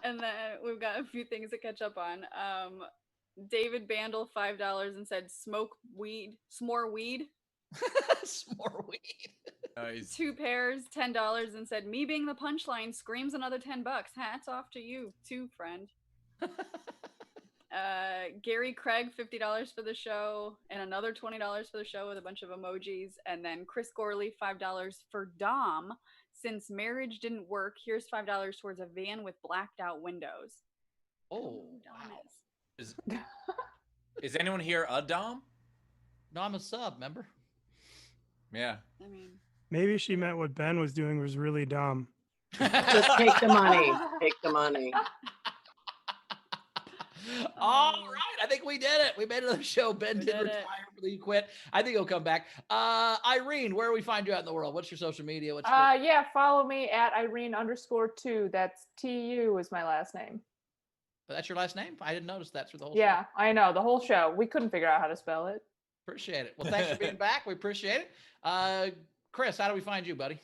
And then we've got a few things to catch up on. David Bandel $5 and said, s'more weed. S'more weed. Nice. 2 pairs $10 and said, me being the punchline screams another $10. Hats off to you too, friend. Gary Craig $50 for the show and another $20 for the show with a bunch of emojis, and then Chris Gorley $5 for Dom. Since marriage didn't work, here's $5 towards a van with blacked out windows. Oh, Dom wow. is. Is anyone here a Dom? No, I'm a sub, remember? Yeah. I mean, Maybe she meant what Ben was doing was really dumb. Just take the money. Take the money. All right, I think we did it. We made another show. Ben We did did retire, it. but he quit. I think he'll come back. Irene, where do we find you out in the world? What's your social media? What's Yeah, follow me at Irene_2. That's TU is my last name. that's your last name? I didn't notice that through the whole Yeah, show. I know. The whole show. We couldn't figure out how to spell it. Appreciate it. Well, thanks for being back. We appreciate it. Chris, how do we find you, buddy?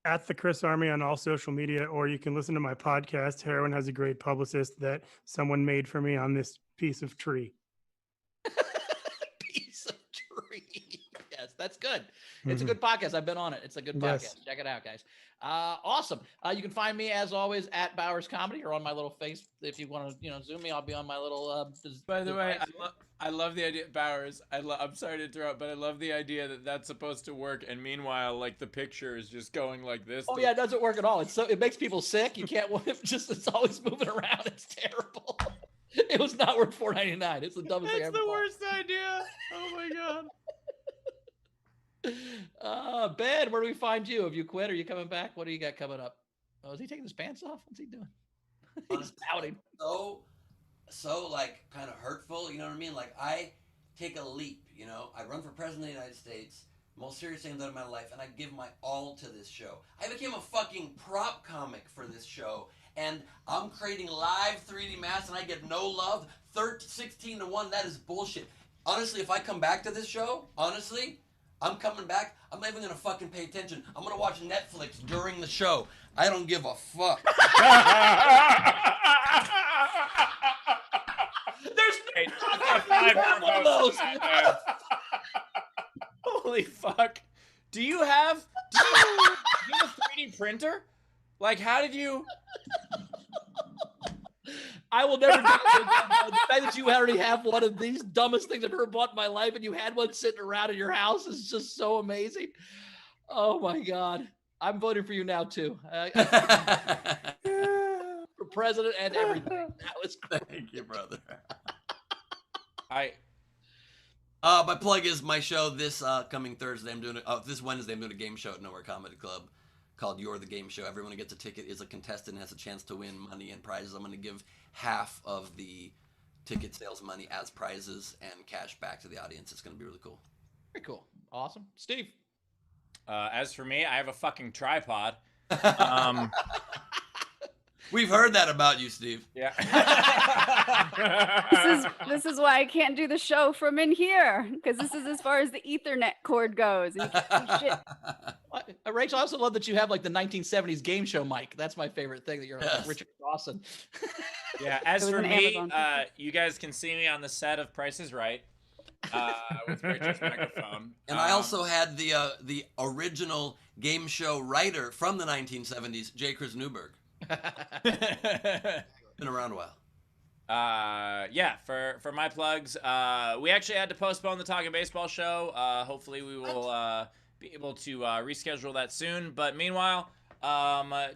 At the Chris Army on all social media, or you can listen to my podcast. Heroin has a great publicist that someone made for me on this piece of tree. Piece of tree. Yes, that's good. It's a good podcast. I've been on it. It's a good podcast. Yes. Check it out, guys. Awesome. You can find me as always at Bowers Comedy or on my little face. If you want to, Zoom me, I'll be on my little. By the way, I love the idea, Bowers. I'm sorry to interrupt, but I love the idea that that's supposed to work, and meanwhile, like the picture is just going like this. Oh yeah, it doesn't work at all. It makes people sick. You can't. It's always moving around. It's terrible. It was not worth $4.99. It's the dumbest thing I ever That's the bought. worst idea. Oh my god. Ben, where do we find you? Have you quit? Are you coming back? What do you got coming up? Oh, is he taking his pants off? What's he doing? He's pouting. So like kind of hurtful, you know what I mean? Like I take a leap, I run for president of the United States, most serious thing I've done in my life, and I give my all to this show. I became a fucking prop comic for this show, and I'm creating live 3D masks, and I get no love. 16-1, that is bullshit. Honestly, if I come back to this show, I'm coming back. I'm not even gonna fucking pay attention. I'm gonna watch Netflix during the show. I don't give a fuck. One of those. Holy fuck. Do you have a 3D printer? Like, how did you... I will never do it again. The fact that you already have one of these dumbest things I've ever bought in my life, and you had one sitting around in your house, is just so amazing. Oh my God. I'm voting for you now too. For president and everything. That was great. Thank you, brother. I My plug is my show this coming Thursday. This Wednesday I'm doing a game show at Nowhere Comedy Club called You're the Game Show. Everyone who gets a ticket is a contestant and has a chance to win money and prizes. I'm going to give half of the ticket sales money as prizes and cash back to the audience. It's going to be really cool. Very cool. Awesome. Steve. As for me, I have a fucking tripod. We've heard that about you, Steve. Yeah. This is why I can't do the show from in here, because this is as far as the Ethernet cord goes. And you can't do shit. Rachel, I also love that you have like the 1970s game show mic. That's my favorite thing, that you're like Richard Dawson. Yeah, as It was for an me, Amazon you guys can see me on the set of Price is Right with Rachel's microphone. And I also had the original game show writer from the 1970s, J. Chris Newberg. Been around a while. Yeah, for my plugs, we actually had to postpone the Talking Baseball show. Hopefully we will be able to reschedule that soon. But meanwhile,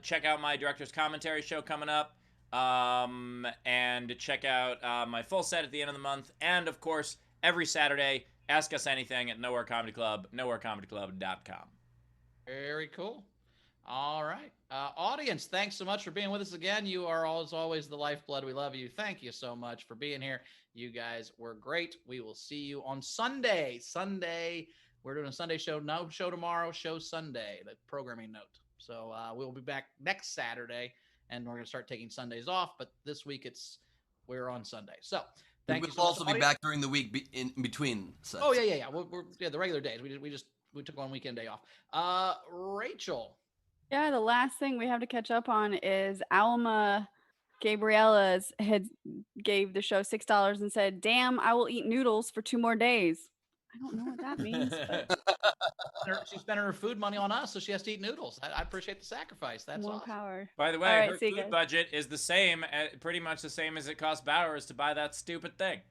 check out my director's commentary show coming up. And check out my full set at the end of the month. And, of course, every Saturday, Ask Us Anything at Nowhere Comedy Club, nowherecomedyclub.com. Very cool. All right. Audience, thanks so much for being with us again. You are, as always, the lifeblood. We love you. Thank you so much for being here. You guys were great. We will see you on Sunday. We're doing a Sunday show. No show tomorrow, show Sunday, the programming note. So we'll be back next Saturday, and we're going to start taking Sundays off. But this week, we're on Sunday. So thank you so We'll much, also be back during the week in between sets. Oh, yeah. We're the regular days. We took one weekend day off. Rachel. Yeah, the last thing we have to catch up on is Alma Gabriella's gave the show $6 and said, "Damn, I will eat noodles for 2 more days." I don't know what that means. But She's spending her food money on us, so she has to eat noodles. I appreciate the sacrifice. That's more awesome. power. By the way, All right, her see you food guys. budget is the same, pretty much the same as it cost Bowers to buy that stupid thing.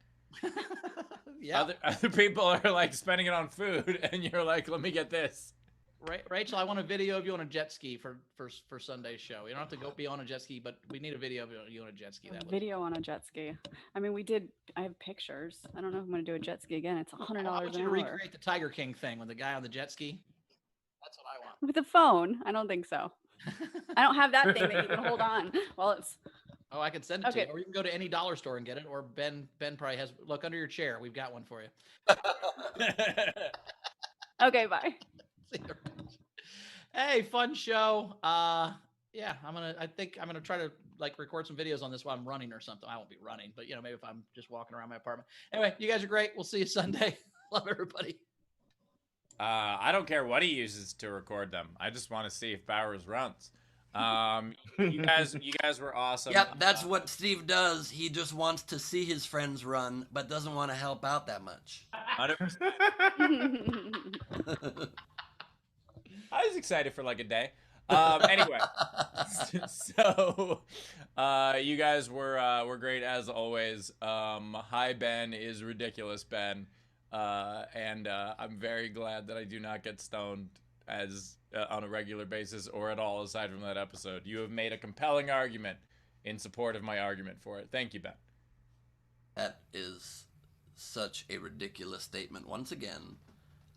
Yeah. Other people are like spending it on food, and you're like, let me get this. Rachel, I want a video of you on a jet ski for Sunday's show. You don't have to go be on a jet ski, but we need a video of you on a jet ski. Video on a jet ski. I mean, I have pictures. I don't know if I'm going to do a jet ski again. It's $100 I want an you to hour. recreate the Tiger King thing with the guy on the jet ski. That's what I want. With a phone? I don't think so. I don't have that thing that you can hold on while it's... Oh, I can send it to Okay. you. Or you can go to any dollar store and get it. Or Ben probably has. Look under your chair. We've got one for you. Okay, bye. See you. Hey, fun show. Yeah, I think I'm gonna try to like record some videos on this while I'm running or something. I won't be running, but maybe if I'm just walking around my apartment. Anyway, you guys are great. We'll see you Sunday. Love everybody. I don't care what he uses to record them. I just want to see if Bowers runs. You guys were awesome. Yep, that's what Steve does. He just wants to see his friends run, but doesn't want to help out that much. 100%. I was excited for like a day. Anyway, so you guys were great as always. Hi Ben is ridiculous Ben, and I'm very glad that I do not get stoned as on a regular basis or at all aside from that episode. You have made a compelling argument in support of my argument for it. Thank you, Ben. That is such a ridiculous statement once again.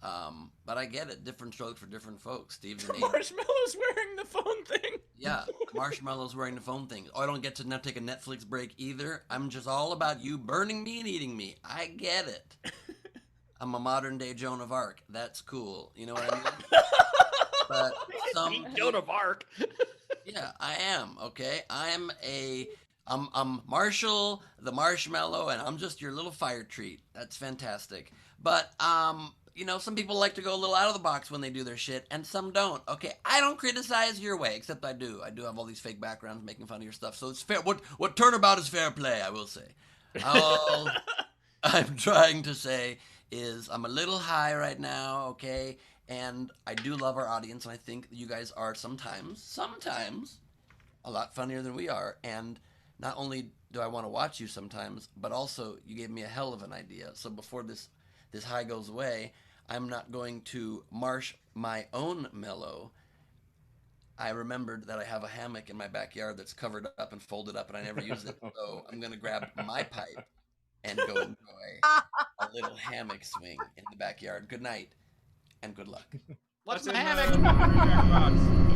But I get it. Different strokes for different folks. Steve's an Marshmallow's wearing the phone thing. Yeah, Marshmallow's wearing the phone thing. Oh, I don't get to now take a Netflix break either. I'm just all about you burning me and eating me. I get it. I'm a modern day Joan of Arc. That's cool. You know what I mean? But Joan of Arc. Yeah, I am. Okay, I'm Marshall the Marshmallow, and I'm just your little fire treat. That's fantastic. But you know, some people like to go a little out of the box when they do their shit, and some don't. Okay, I don't criticize your way, except I do. I do have all these fake backgrounds making fun of your stuff, so it's fair. What turnabout is fair play, I will say. All I'm trying to say is I'm a little high right now, okay? And I do love our audience, and I think you guys are sometimes a lot funnier than we are. And not only do I want to watch you sometimes, but also you gave me a hell of an idea. So before this high goes away, I'm not going to marsh my own mellow. I remembered that I have a hammock in my backyard that's covered up and folded up, and I never use it. So I'm going to grab my pipe and go enjoy a little hammock swing in the backyard. Good night and good luck. What's That's the in hammock? the Jackbox.